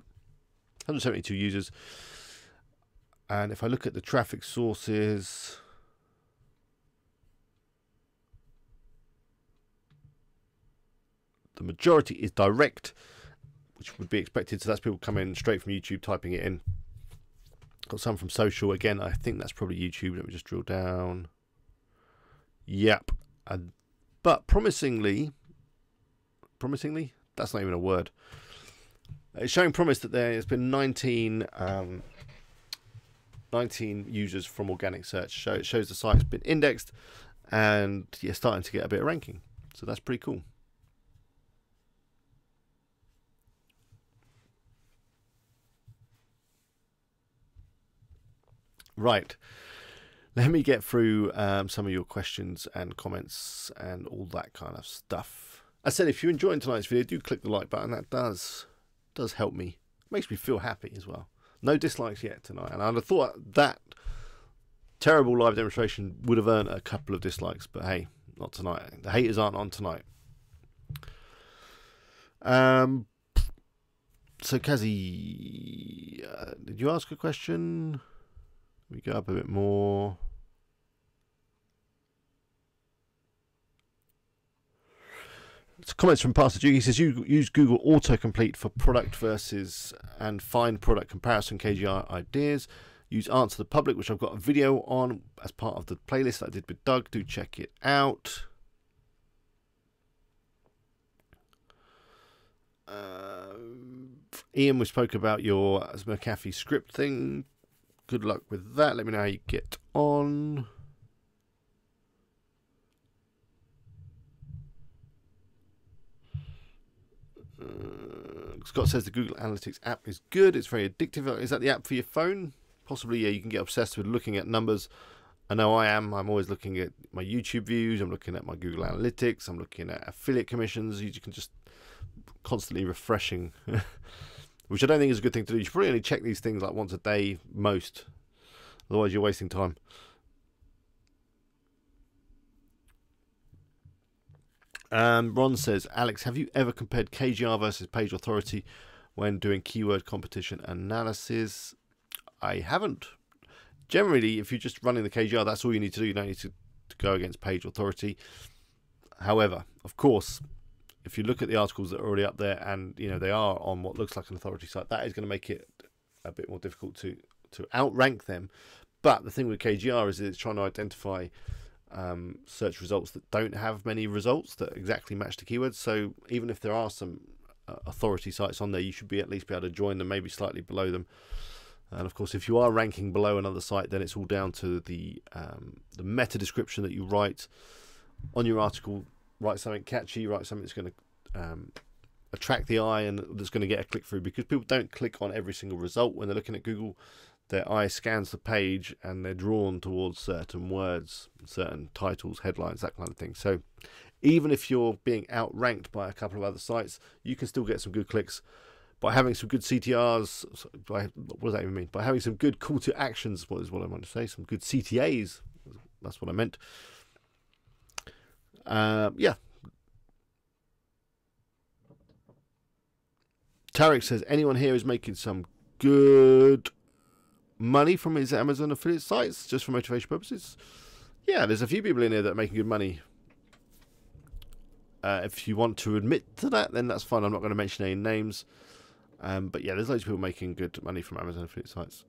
172 users. And if I look at the traffic sources, the majority is direct, which would be expected. So that's people coming straight from YouTube, typing it in. Got some from social. Again, I think that's probably YouTube. Let me just drill down. Yep. But promisingly, that's not even a word. It's showing promise that there has been 19 users from organic search. So it shows the site's been indexed, and you're starting to get a bit of ranking. So that's pretty cool. Right, let me get through some of your questions and comments and all that kind of stuff. I said, if you're enjoying tonight's video, do click the like button. That does help me. Makes me feel happy as well. No dislikes yet tonight, and I'd have thought that terrible live demonstration would have earned a couple of dislikes, but hey, not tonight. The haters aren't on tonight. So Kazi, did you ask a question? We go up a bit more. It's comments from Pastor Duke. He says, you use Google autocomplete for product versus and find product comparison KGI ideas. Use Answer the Public, which I've got a video on as part of the playlist that I did with Doug. Do check it out. Ian, we spoke about your McAfee script thing. Good luck with that. Let me know how you get on. Scott says the Google Analytics app is good. It's very addictive. Is that the app for your phone? Possibly, yeah. You can get obsessed with looking at numbers I know I am. I'm always looking at my YouTube views. I'm looking at my Google Analytics. I'm looking at affiliate commissions. You can just constantly refreshing, which I don't think is a good thing to do. You should probably only check these things like once a day, most. Otherwise, you're wasting time. Ron says, Alex, have you ever compared KGR versus page authority when doing keyword competition analysis? I haven't. Generally, if you're just running the KGR, that's all you need to do. You don't need to go against page authority. However, of course, if you look at the articles that are already up there and they are on what looks like an authority site, that is going to make it a bit more difficult to outrank them. But the thing with KGR is it's trying to identify search results that don't have many results that exactly match the keywords. So even if there are some authority sites on there, you should at least be able to join them, maybe slightly below them. And of course, if you are ranking below another site, then it's all down to the meta description that you write on your article. Write something catchy, write something that's going to attract the eye and that's going to get a click through, because people don't click on every single result when they're looking at Google. Their eye scans the page and they're drawn towards certain words, certain titles, headlines, that kind of thing. So even if you're being outranked by a couple of other sites, you can still get some good clicks by having some good CTRs. What does that even mean? By having some good call to actions, what I want to say, some good CTAs. That's what I meant. Yeah. Tarek says, anyone here is making some good money from his Amazon affiliate sites just for motivation purposes? Yeah, there's a few people in here that are making good money. If you want to admit to that, then that's fine. I'm not going to mention any names. But yeah, there's loads of people making good money from Amazon affiliate sites.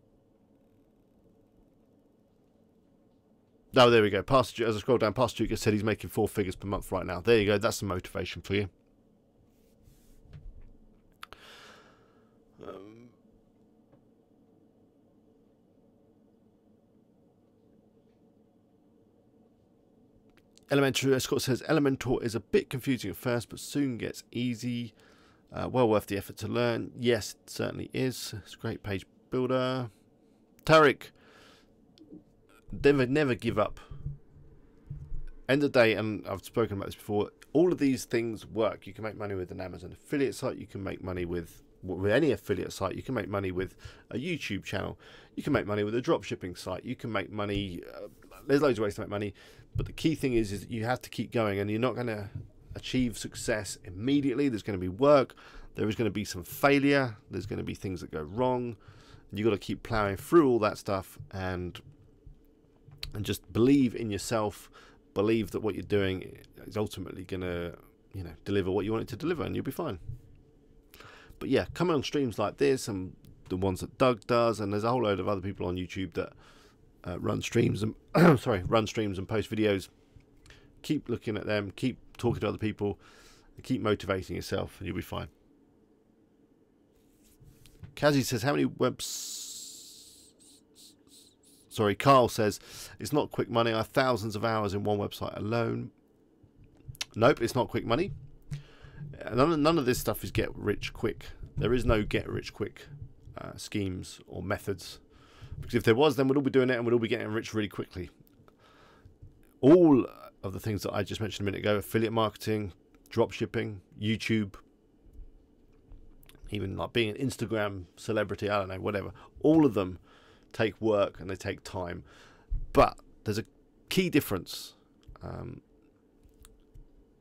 Oh, there we go. Pastor, as I scroll down, Pastor Duke said he's making 4 figures per month right now. There you go. That's some motivation for you. Elementor Scott says, Elementor is a bit confusing at first, but soon gets easy. Well worth the effort to learn. Yes, it certainly is. It's a great page builder. Tarek, never give up. End of the day, and I've spoken about this before, all of these things work. You can make money with an Amazon affiliate site. You can make money with any affiliate site. You can make money with a YouTube channel. You can make money with a drop shipping site. You can make money. There's loads of ways to make money. But the key thing is you have to keep going, and you're not going to achieve success immediately. There's going to be work. There is going to be some failure. There's going to be things that go wrong. You've got to keep plowing through all that stuff and just believe in yourself. Believe that what you're doing is ultimately going to, deliver what you want it to deliver, and you'll be fine. But yeah, come on streams like this and the ones that Doug does, and there's a whole load of other people on YouTube that run streams and run streams and post videos. Keep looking at them, keep talking to other people, and keep motivating yourself, and you'll be fine. Kazi says, how many Carl says, it's not quick money. I have thousands of hours in one website alone. Nope, it's not quick money. None of this stuff is get rich quick. There is no get rich quick schemes or methods. Because if there was, then we'd all be doing it and we'd all be getting rich really quickly. All of the things that I just mentioned a minute ago, affiliate marketing, drop shipping, YouTube, even like being an Instagram celebrity, I don't know, whatever. All of them take work and they take time. But there's a key difference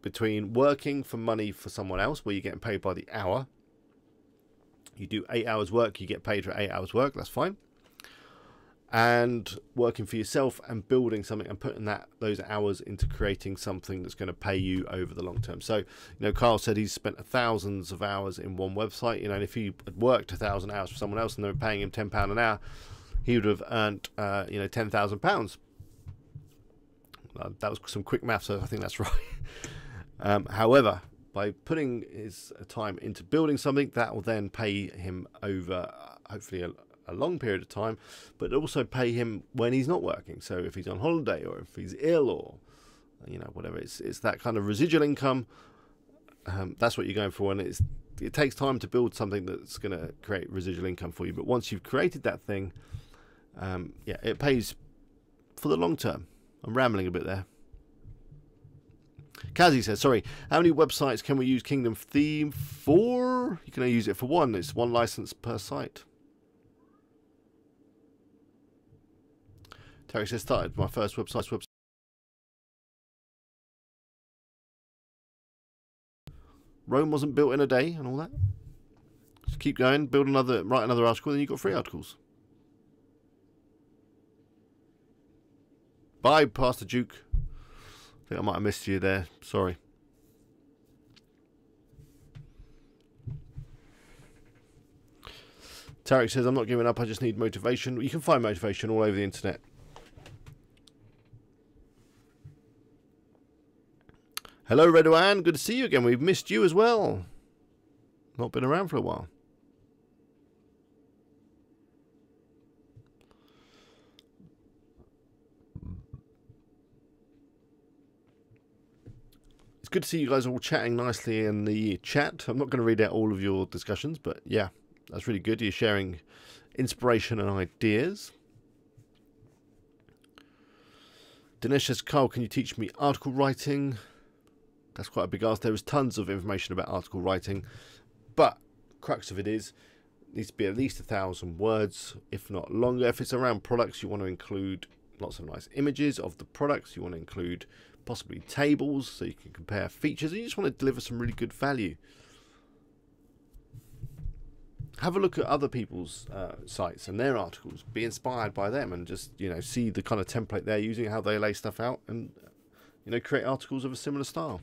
between working for money for someone else, where you're getting paid by the hour. You do 8 hours work, you get paid for 8 hours work, that's fine. And working for yourself and building something and putting those hours into creating something that's going to pay you over the long term. So, Carl said he's spent thousands of hours in one website. And if he had worked 1,000 hours for someone else and they were paying him £10 an hour, he would have earned, £10,000. That was some quick maths, so I think that's right. However, by putting his time into building something, that will then pay him over, hopefully, a long period of time, but also pay him when he's not working. So if he's on holiday or if he's ill or whatever, it's that kind of residual income. That's what you're going for, and it takes time to build something that's going to create residual income for you. But once you've created that thing, yeah, it pays for the long term. I'm rambling a bit there. Kazi says, sorry, how many websites can we use Kingdom theme for? You can only use it for one. It's one license per site. Tarek says, started my first website. Rome wasn't built in a day and all that. Just keep going, write another article, then you've got 3 articles. Bye, Pastor Duke. I think I might have missed you there. Sorry. Tarek says, I'm not giving up, I just need motivation. You can find motivation all over the internet. Hello, Redouane. Good to see you again. We've missed you as well. Not been around for a while. It's good to see you guys all chatting nicely in the chat. I'm not going to read out all of your discussions, but yeah, that's really good. You're sharing inspiration and ideas. Dinesh says, Carl, can you teach me article writing? That's quite a big ask. There is tons of information about article writing, but the crux of it is, it needs to be at least 1,000 words, if not longer. If it's around products, you want to include lots of nice images of the products. You want to include possibly tables so you can compare features, and you just want to deliver some really good value. Have a look at other people's sites and their articles. Be inspired by them, and just, you know, see the kind of template they're using, how they lay stuff out, and, you know, create articles of a similar style.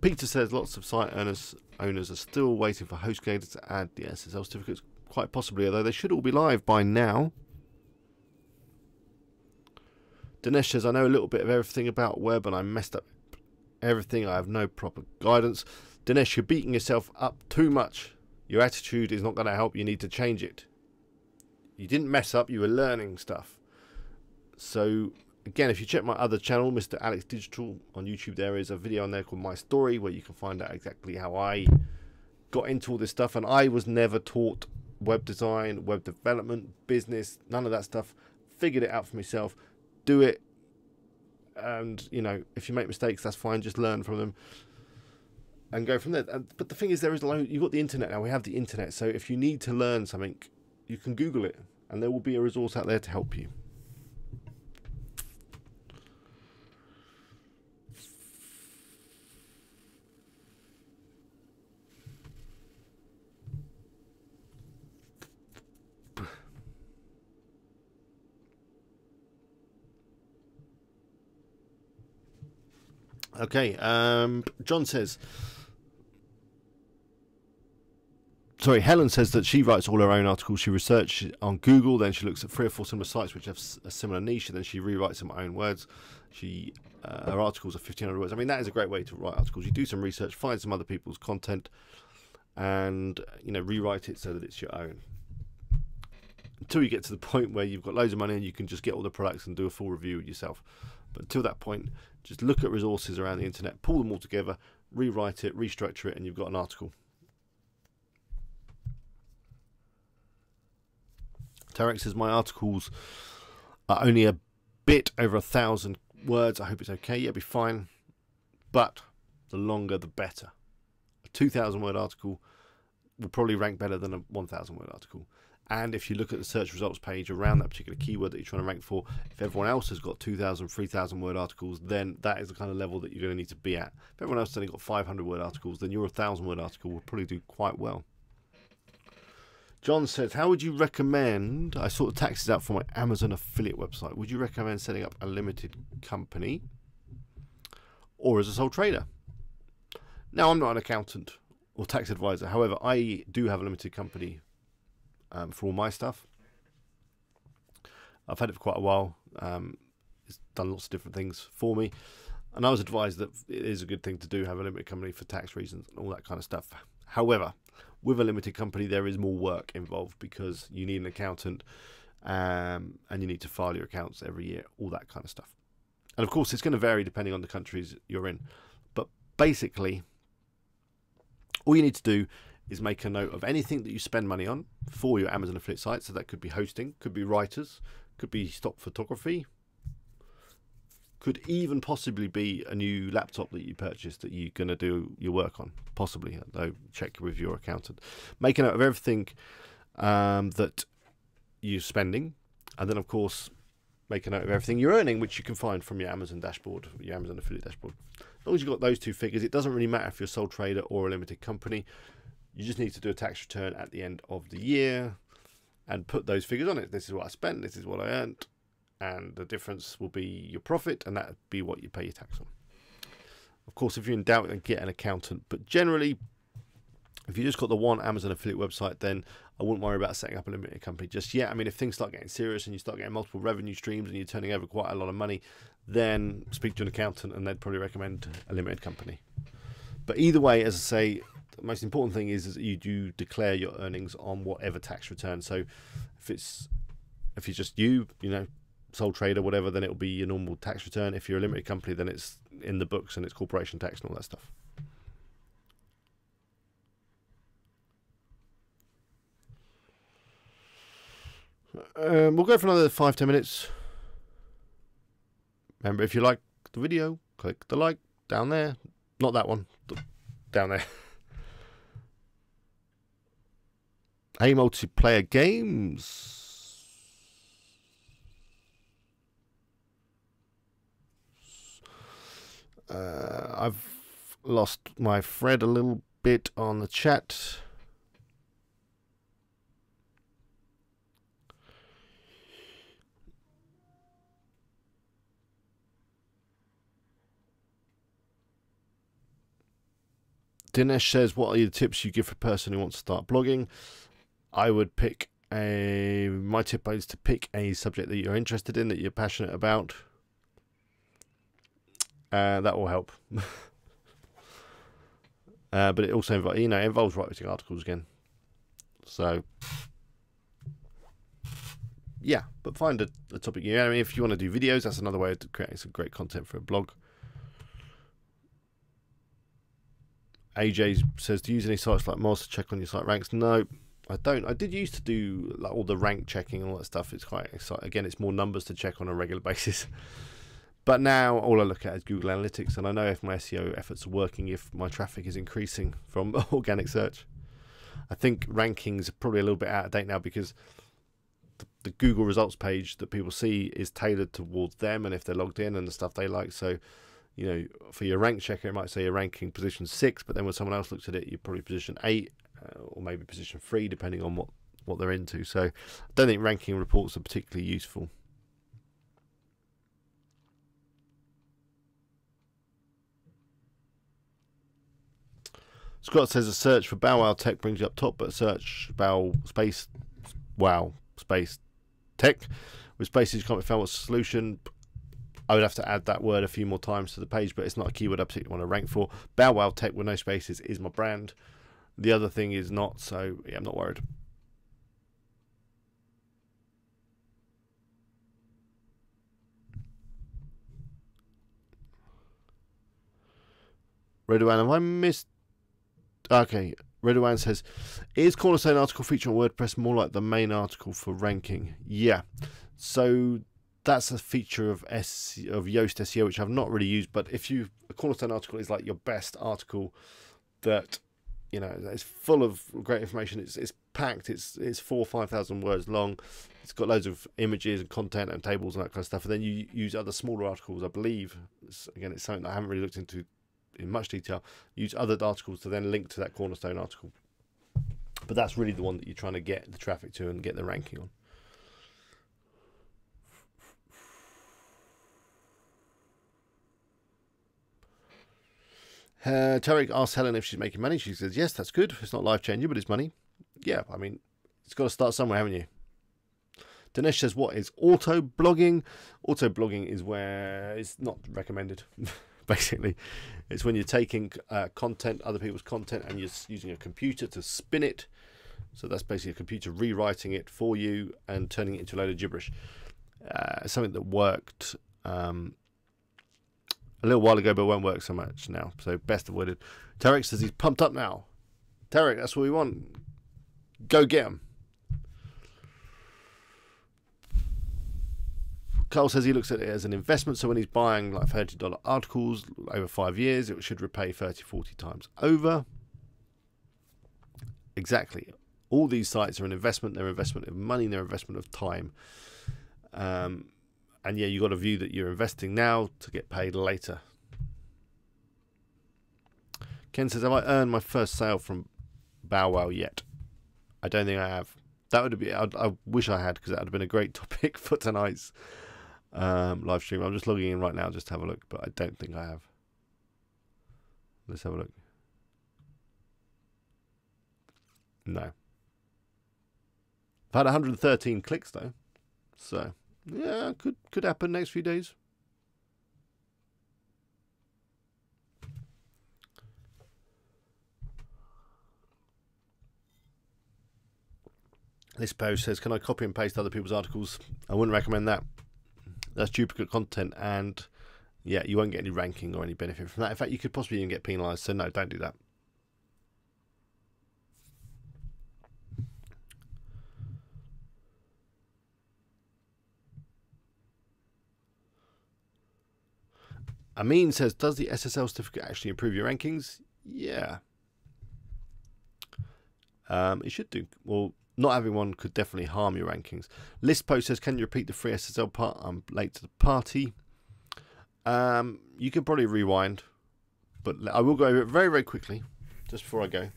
Peter says lots of site owners are still waiting for Hostgator to add the SSL certificates. Quite possibly, although they should all be live by now. Dinesh says, I know a little bit of everything about web and I messed up everything. I have no proper guidance. Dinesh, you're beating yourself up too much. Your attitude is not going to help. You need to change it. You didn't mess up. You were learning stuff. So, again, if you check my other channel, Mr. Alex Digital on YouTube, there is a video on there called My Story where you can find out exactly how I got into all this stuff. And I was never taught web design, web development, business, none of that stuff. Figured it out for myself. Do it, and, you know, if you make mistakes, that's fine. Just learn from them and go from there. But the thing is, there is you've got the internet now. We have the internet, so if you need to learn something, you can Google it, and there will be a resource out there to help you. Okay, John says, sorry, Helen says that she writes all her own articles. She researches on Google, then she looks at 3 or 4 similar sites which have a similar niche, and then she rewrites them in her own words. Her articles are 1,500 words. I mean, that is a great way to write articles. You do some research, find some other people's content, and, you know, rewrite it so that it's your own. Until you get to the point where you've got loads of money and you can just get all the products and do a full review yourself. But until that point, just look at resources around the internet, pull them all together, rewrite it, restructure it, and you've got an article. Tarek says, my articles are only a bit over 1,000 words. I hope it's okay. Yeah, it'll be fine. But the longer, the better. A 2,000 word article will probably rank better than a 1,000 word article. And if you look at the search results page around that particular keyword that you're trying to rank for, if everyone else has got 2,000, 3,000 word articles, then that is the kind of level that you're going to need to be at. If everyone else has only got 500 word articles, then your 1,000 word article will probably do quite well. John says, how would you recommend, I sort the taxes out for my Amazon affiliate website, would you recommend setting up a limited company or as a sole trader? Now, I'm not an accountant or tax advisor. However, I do have a limited company for all my stuff. I've had it for quite a while. It's done lots of different things for me, and I was advised that it is a good thing to do, have a limited company for tax reasons and all that kind of stuff. However, with a limited company, there is more work involved because you need an accountant, and you need to file your accounts every year, all that kind of stuff. And of course, it's going to vary depending on the countries you're in. But basically, all you need to do is make a note of anything that you spend money on for your Amazon affiliate site. So that could be hosting, could be writers, could be stock photography, could even possibly be a new laptop that you purchased that you're going to do your work on. Possibly, though, check with your accountant. Make a note of everything that you're spending, and then, of course, make a note of everything you're earning, which you can find from your Amazon dashboard, your Amazon affiliate dashboard. As long as you've got those two figures, it doesn't really matter if you're a sole trader or a limited company. You just need to do a tax return at the end of the year and put those figures on it. This is what I spent, this is what I earned, and the difference will be your profit, and that would be what you pay your tax on. Of course, if you're in doubt, then get an accountant. But generally, if you just got the one Amazon affiliate website, then I wouldn't worry about setting up a limited company just yet. I mean, if things start getting serious and you start getting multiple revenue streams and you're turning over quite a lot of money, then speak to an accountant and they'd probably recommend a limited company. But either way, as I say, the most important thing is that you do declare your earnings on whatever tax return. So if it's just you know, sole trader, whatever, then it'll be your normal tax return. If you're a limited company, then it's in the books and it's corporation tax and all that stuff. We'll go for another 5-10 minutes. Remember, if you like the video, click the like down there. Not that one, down there. Hey, multiplayer games. I've lost my thread a little bit on the chat. Dinesh says, what are the tips you give for a person who wants to start blogging? I would pick my tip is to pick a subject that you're interested in, that you're passionate about. That will help. But it also involves writing articles again. So yeah, but find a topic. I mean, if you want to do videos, that's another way of creating some great content for a blog. AJ says, do you use any sites like Moz to check on your site ranks? No, I don't. I did used to do like all the rank checking and all that stuff. It's quite exciting. Again, it's more numbers to check on a regular basis. But now all I look at is Google Analytics, and I know if my SEO efforts are working, if my traffic is increasing from organic search. I think rankings are probably a little bit out of date now, because the Google results page that people see is tailored towards them and if they're logged in and the stuff they like. So, you know, for your rank checker, it might say you're ranking position 6, but then when someone else looks at it, you're probably position 8 or maybe position 3, depending on what they're into. So I don't think ranking reports are particularly useful. Scott says a search for Bow Wow Tech brings you up top, but a search Bow space Wow space Tech with spaces you can't be found. What's the solution? I would have to add that word a few more times to the page, but it's not a keyword I particularly want to rank for. Bow Wow Tech with no spaces is my brand. The other thing is not, so yeah, I'm not worried. Redowan, have I missed? Okay, Redowan says, is Cornerstone article feature on WordPress more like the main article for ranking? Yeah, so that's a feature of Yoast SEO, which I've not really used. But if a Cornerstone article is like your best article, that, you know, it's full of great information. It's packed. It's 4,000 or 5,000 words long. It's got loads of images and content and tables and that kind of stuff. And then you use other smaller articles, I believe. Again, it's something that I haven't really looked into in much detail. Use other articles to then link to that Cornerstone article. But that's really the one that you're trying to get the traffic to and get the ranking on. Tarek asks Helen if she's making money. She says, yes, that's good. It's not life-changing, but it's money. Yeah, I mean, it's got to start somewhere, haven't you? Dinesh says, what is auto-blogging? Auto-blogging is where it's not recommended, basically. It's when you're taking content, other people's content, and you're using a computer to spin it. So that's basically a computer rewriting it for you and turning it into a load of gibberish. Something that worked a little while ago, but won't work so much now. So best avoided. Tarek says he's pumped up now. Tarek, that's what we want. Go get them. Carl says he looks at it as an investment, so when he's buying like $30 articles over 5 years, it should repay 30-40 times over. Exactly. All these sites are an investment. They're an investment of money. They're an investment of time. And yeah, you've got a view that you're investing now to get paid later. Ken says, have I earned my first sale from Bow Wow yet? I don't think I have. That would be. I wish I had, because that would have been a great topic for tonight's live stream. I'm just logging in right now just to have a look, but I don't think I have. Let's have a look. No. I've had 113 clicks though, so yeah, could happen next few days. This post says, can I copy and paste other people's articles? I wouldn't recommend that. That's duplicate content, and yeah, you won't get any ranking or any benefit from that. In fact, you could possibly even get penalised, so no, don't do that. Amin says, does the SSL certificate actually improve your rankings? Yeah. It should do. Well, not having one could definitely harm your rankings. List post says, can you repeat the free SSL part? I'm late to the party. You can probably rewind, but I will go over it very, very quickly, just before I go.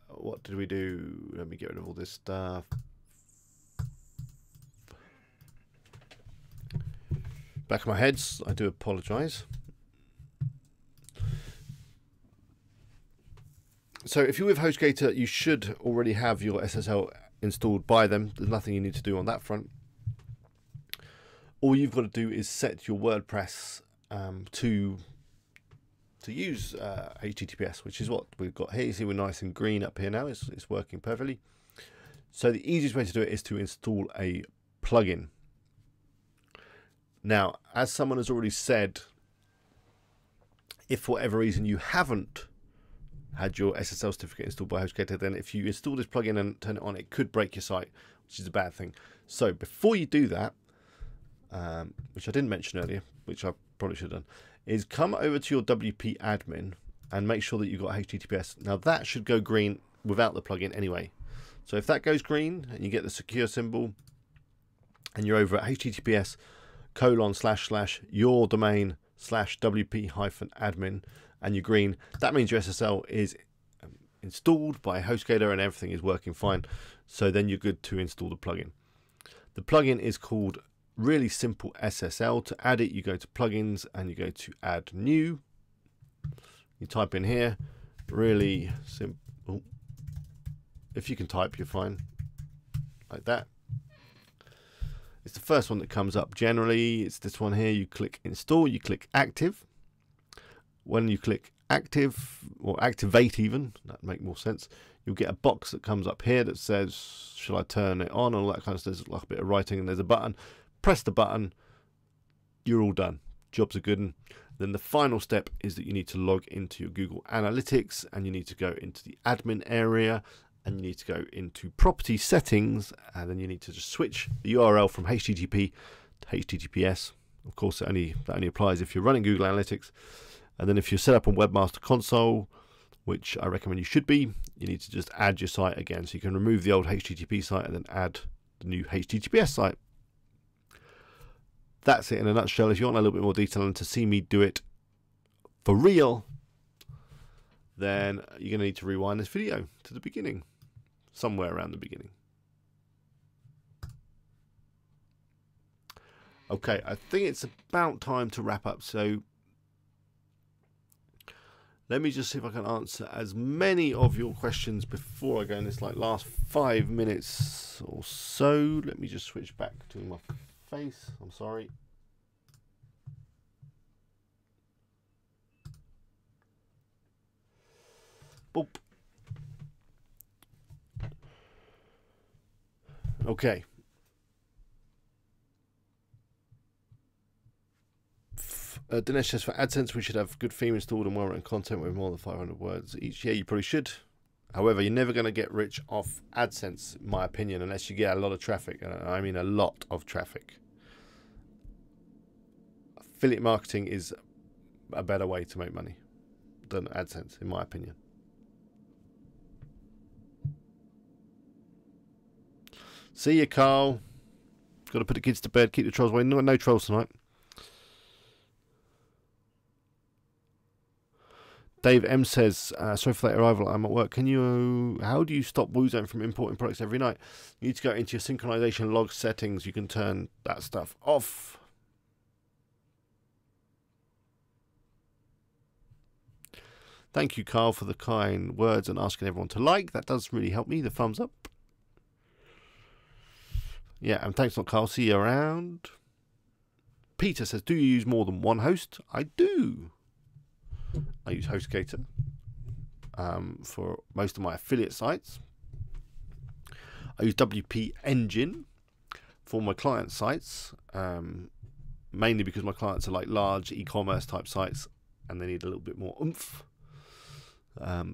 What did we do? Let me get rid of all this stuff. Back of my heads, I do apologise. So if you're with Hostgator, you should already have your SSL installed by them. There's nothing you need to do on that front. All you've got to do is set your WordPress to use HTTPS, which is what we've got here. You see we're nice and green up here now. It's working perfectly. So the easiest way to do it is to install a plugin. Now, as someone has already said, if for whatever reason you haven't had your SSL certificate installed by Hostgator, then if you install this plugin and turn it on, it could break your site, which is a bad thing. So before you do that, which I didn't mention earlier, which I probably should have done, is come over to your WP admin and make sure that you've got HTTPS. Now that should go green without the plugin anyway. So if that goes green and you get the secure symbol and you're over at https://yourdomain/wp-admin and you're green, that means your SSL is installed by Hostgator and everything is working fine. So then you're good to install the plugin. The plugin is called Really Simple SSL. To add it, you go to plugins and you go to add new. You type in here, really simple. If you can type, you're fine. Like that. It's the first one that comes up. Generally, it's this one here. You click install, you click active. When you click active, or activate even, that'd make more sense, you'll get a box that comes up here that says, shall I turn it on? All that kind of stuff. There's like a bit of writing and there's a button. Press the button, you're all done. Jobs are good. And then the final step is that you need to log into your Google Analytics and you need to go into the admin area and you need to go into property settings, and then you need to just switch the URL from HTTP to HTTPS. Of course, that only applies if you're running Google Analytics. And then if you're set up on Webmaster Console, which I recommend you should be, you need to just add your site again. So you can remove the old HTTP site and then add the new HTTPS site. That's it in a nutshell. If you want a little bit more detail and to see me do it for real, then you're going to need to rewind this video to the beginning, somewhere around the beginning. Okay, I think it's about time to wrap up. So let me just see if I can answer as many of your questions before I go in this last 5 minutes or so. Let me just switch back to my face. I'm sorry. Boop. Okay. Dinesh says for AdSense we should have good theme installed and well-written content with more than 500 words each. Yeah, you probably should. However, you're never going to get rich off AdSense, in my opinion, unless you get a lot of traffic. I mean a lot of traffic. Affiliate marketing is a better way to make money than AdSense, in my opinion. See you, Carl. Got to put the kids to bed. Keep the trolls away. No trolls tonight. Dave M says, sorry for that arrival. I'm at work. Can you? How do you stop Woozone from importing products every night? You need to go into your synchronization log settings. You can turn that stuff off. Thank you, Carl, for the kind words and asking everyone to like. That does really help me. The thumbs up. Yeah, and thanks a lot, Carl. See you around. Peter says, do you use more than one host? I do. I use Hostgator for most of my affiliate sites. I use WP Engine for my client sites, mainly because my clients are like large e-commerce type sites and they need a little bit more oomph.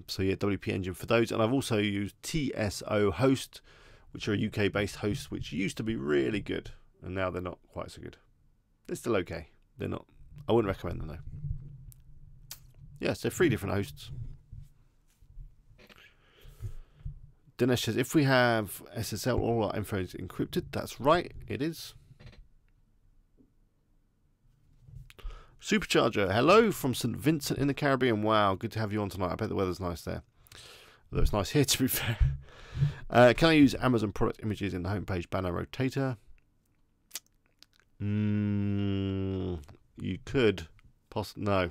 So yeah, WP Engine for those. And I've also used TSO Host, which are a UK-based host, which used to be really good, and now they're not quite so good. They're still okay. They're not. I wouldn't recommend them though. Yeah, so 3 different hosts. Dinesh says, if we have SSL, all our info is encrypted. That's right, it is. Supercharger, hello from St. Vincent in the Caribbean. Wow, good to have you on tonight. I bet the weather's nice there. Although it's nice here, to be fair. Can I use Amazon product images in the homepage banner rotator? You could. No.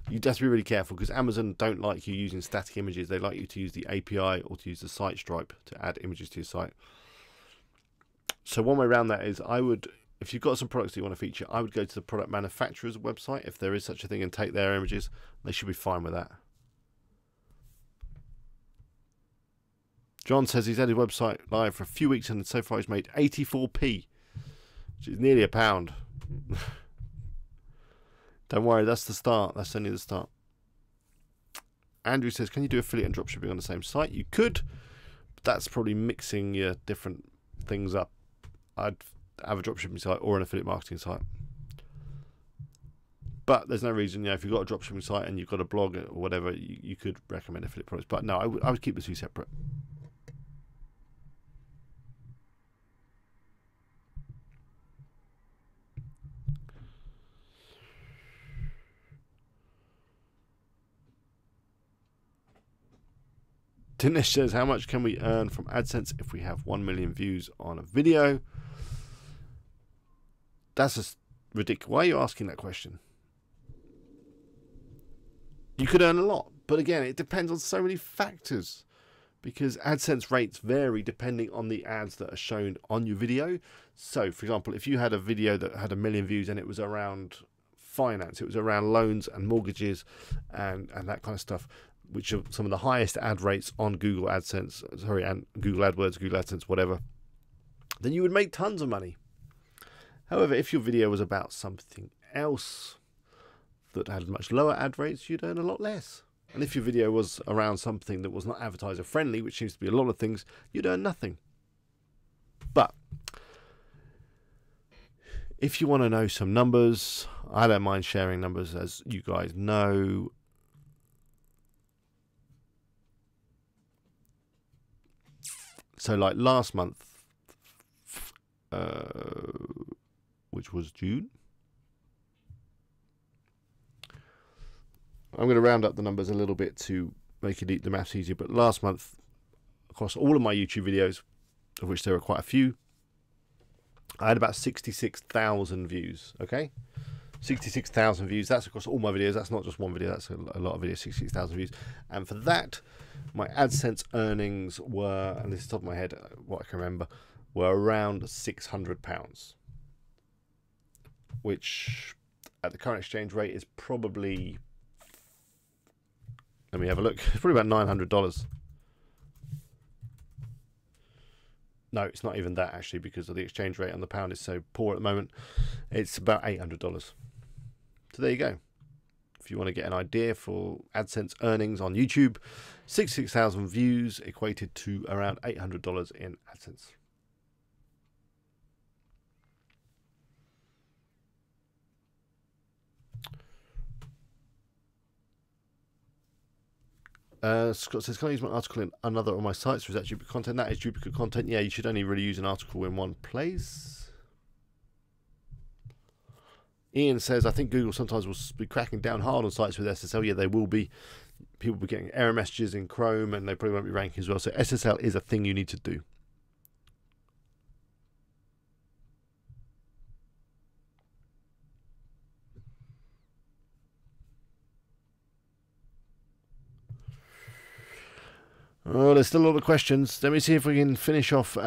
You have to be really careful because Amazon don't like you using static images. They like you to use the API or to use the site stripe to add images to your site. So one way around that is I would, if you've got some products that you want to feature, I would go to the product manufacturer's website, if there is such a thing, and take their images. They should be fine with that. John says he's had his website live for a few weeks and so far he's made 84p, which is nearly £1. Don't worry, that's the start. That's only the start. Andrew says, can you do affiliate and dropshipping on the same site? You could, but that's probably mixing your different things up. I'd have a dropshipping site or an affiliate marketing site. But there's no reason, if you've got a dropshipping site and you've got a blog or whatever, you could recommend affiliate products. But no, I would keep the 2 separate. Dinesh says, how much can we earn from AdSense if we have 1 million views on a video? That's just ridiculous. Why are you asking that question? You could earn a lot, but again, it depends on so many factors because AdSense rates vary depending on the ads that are shown on your video. So, for example, if you had a video that had 1 million views and it was around finance, it was around loans and mortgages and that kind of stuff, which are some of the highest ad rates on Google AdSense, and Google AdWords, Google AdSense, whatever, then you would make tons of money. However, if your video was about something else that had much lower ad rates, you'd earn a lot less. And if your video was around something that was not advertiser friendly, which seems to be a lot of things, you'd earn nothing. But if you want to know some numbers, I don't mind sharing numbers, as you guys know. So like last month, which was June, I'm going to round up the numbers a little bit to make it the maths easier, but last month, across all of my YouTube videos, of which there were quite a few, I had about 66,000 views, okay? 66,000 views, that's across all my videos, that's not just one video, that's a lot of videos, 66,000 views. And for that, my AdSense earnings were, and this is top of my head, what I can remember, were around £600, which at the current exchange rate is probably, let me have a look, it's probably about $900. No, it's not even that, actually, because of the exchange rate on the pound is so poor at the moment. It's about $800. So there you go. If you want to get an idea for AdSense earnings on YouTube, 66,000 views equated to around $800 in AdSense. Scott says, can I use my article in another of my sites, or is that duplicate content? That is duplicate content. Yeah, you should only really use an article in one place. Ian says, I think Google sometimes will be cracking down hard on sites with SSL. Yeah, they will be. People will be getting error messages in Chrome, and they probably won't be ranking as well. So SSL is a thing you need to do. Oh, there's still a lot of questions. Let me see if we can finish off.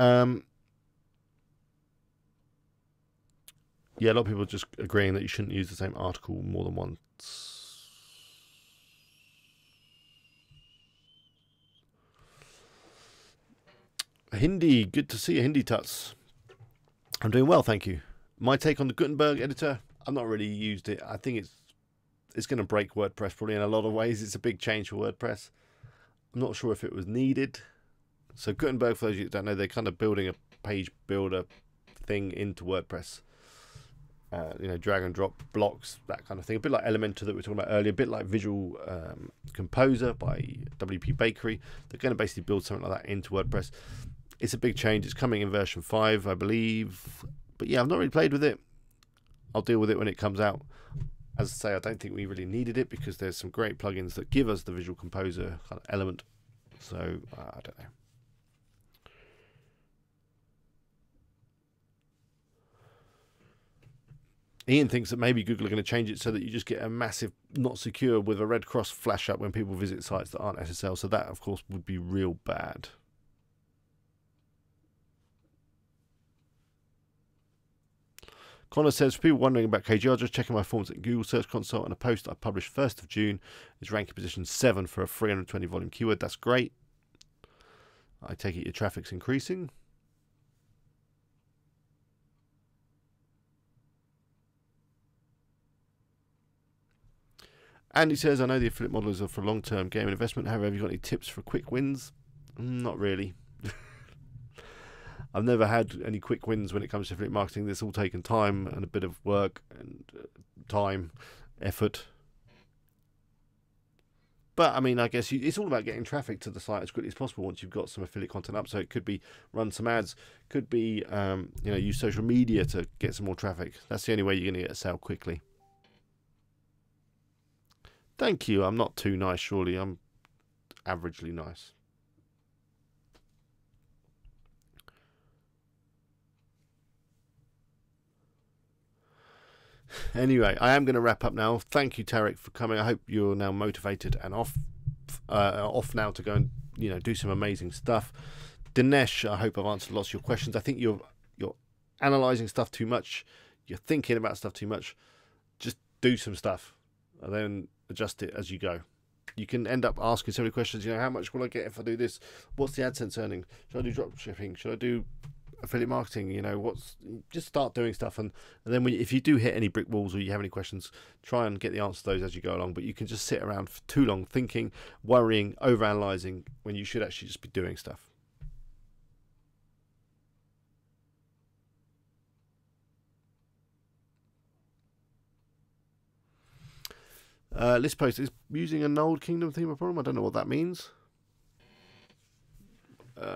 Yeah, a lot of people are just agreeing that you shouldn't use the same article more than once. Hindi, good to see you, Hindi Tuts. I'm doing well, thank you. My take on the Gutenberg editor, I've not really used it. I think it's going to break WordPress probably in a lot of ways. It's a big change for WordPress. I'm not sure if it was needed. So Gutenberg, for those of you that don't know, they're kind of building a page builder thing into WordPress. You know, drag and drop blocks, that kind of thing. A bit like Elementor that we were talking about earlier, a bit like Visual Composer by WP Bakery. They're going to basically build something like that into WordPress. It's a big change. It's coming in version 5, I believe. But yeah, I've not really played with it. I'll deal with it when it comes out. As I say, I don't think we really needed it because there's some great plugins that give us the Visual Composer kind of element. So, I don't know. Ian thinks that maybe Google are going to change it so that you just get a massive not secure with a red cross flash up when people visit sites that aren't SSL. So that, of course, would be real bad. Connor says, for people wondering about KGR, just checking my forms at Google Search Console, and a post I published 1st of June is ranking position 7 for a 320 volume keyword. That's great. I take it your traffic's increasing. Andy says, I know the affiliate model is for long-term game investment. However, have you got any tips for quick wins? Not really. I've never had any quick wins when it comes to affiliate marketing. This all taken time and a bit of work and time, effort. But, I mean, I guess it's all about getting traffic to the site as quickly as possible once you've got some affiliate content up. So it could be run some ads, could be, you know, use social media to get some more traffic. That's the only way you're going to get a sale quickly. Thank you. I'm not too nice, surely. I'm averagely nice. Anyway, I am going to wrap up now. Thank you, Tarek, for coming. I hope you're now motivated and off now to go and, you know, do some amazing stuff. Dinesh, I hope I've answered lots of your questions. I think you're analysing stuff too much. You're thinking about stuff too much. Just do some stuff and then adjust it as you go. You can end up asking so many questions. You know, how much will I get if I do this? What's the AdSense earning? Should I do drop shipping? Should I do affiliate marketing? You know, just start doing stuff, and then if you do hit any brick walls or you have any questions, try and get the answer to those as you go along. But you can just sit around for too long thinking, worrying, overanalyzing when you should actually just be doing stuff. List post is using a Node Kingdom theme a problem. I don't know what that means.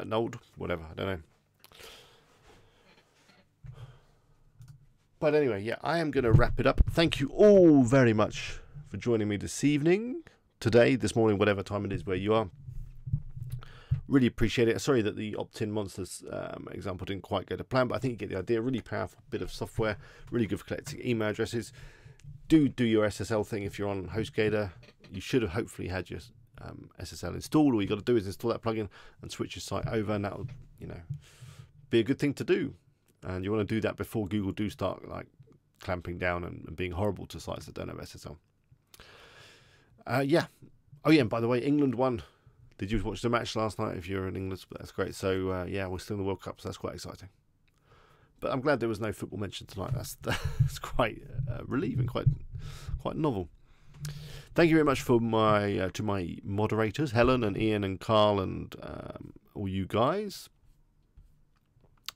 Node, whatever, I don't know. But anyway, yeah, I am going to wrap it up. Thank you all very much for joining me this evening, today, this morning, whatever time it is where you are. Really appreciate it. Sorry that the Optinmonsters example didn't quite go to plan, but I think you get the idea. Really powerful bit of software, really good for collecting email addresses. Do your SSL thing if you're on HostGator. You should have hopefully had your SSL installed. All you got to do is install that plugin and switch your site over, and that will, you know, be a good thing to do. And you want to do that before Google do start like clamping down and being horrible to sites that don't have SSL. Yeah. Oh yeah, and by the way, England won. Did you watch the match last night? If you're in England, that's great. So yeah, we're still in the World Cup, so that's quite exciting. But I'm glad there was no football mentioned tonight. That's quite relieving, quite novel. Thank you very much for my to my moderators, Helen and Ian and Carl and all you guys.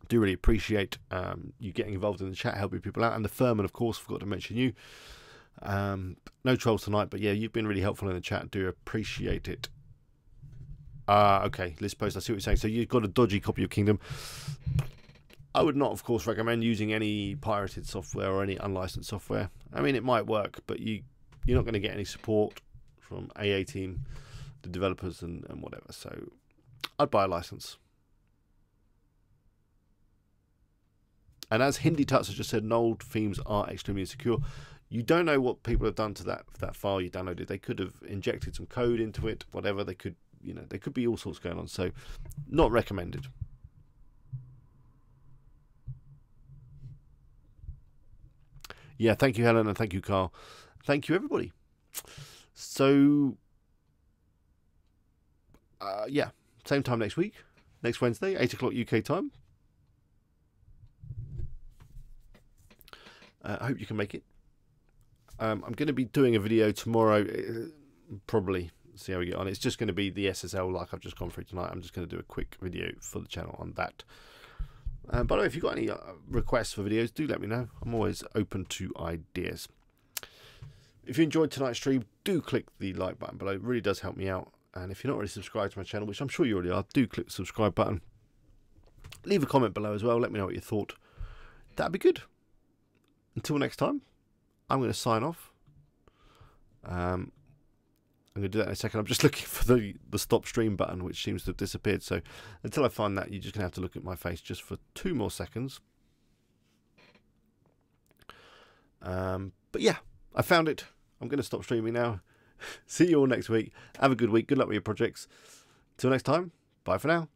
Do really appreciate you getting involved in the chat, helping people out, and the Furman, of course, forgot to mention you. No trolls tonight, but yeah, you've been really helpful in the chat. Do appreciate it. Okay, list post. I see what you're saying. So you've got a dodgy copy of Kingdom. I would not, of course, recommend using any pirated software or any unlicensed software. I mean, it might work, but you're not going to get any support from AA team, the developers, and whatever. So I'd buy a license. And as Hindi Tuts has just said, null themes are extremely insecure. You don't know what people have done to that file you downloaded. They could have injected some code into it, whatever. They could, there could be all sorts going on. So, not recommended. Yeah, thank you, Helen, and thank you, Carl. Thank you, everybody. So, yeah, same time next week, next Wednesday, 8 o'clock UK time. I hope you can make it. I'm going to be doing a video tomorrow, probably, see how we get on. It's just going to be the SSL like I've just gone through tonight. I'm just going to do a quick video for the channel on that. By the way, if you've got any requests for videos, do let me know. I'm always open to ideas. If you enjoyed tonight's stream, do click the like button below. It really does help me out. And if you're not already subscribed to my channel, which I'm sure you already are, do click the subscribe button. Leave a comment below as well. Let me know what you thought. That'd be good. Until next time, I'm going to sign off. I'm going to do that in a second. I'm just looking for the stop stream button, which seems to have disappeared. So until I find that, you're just going to have to look at my face just for 2 more seconds. But yeah, I found it. I'm going to stop streaming now. See you all next week. Have a good week. Good luck with your projects. Till next time, bye for now.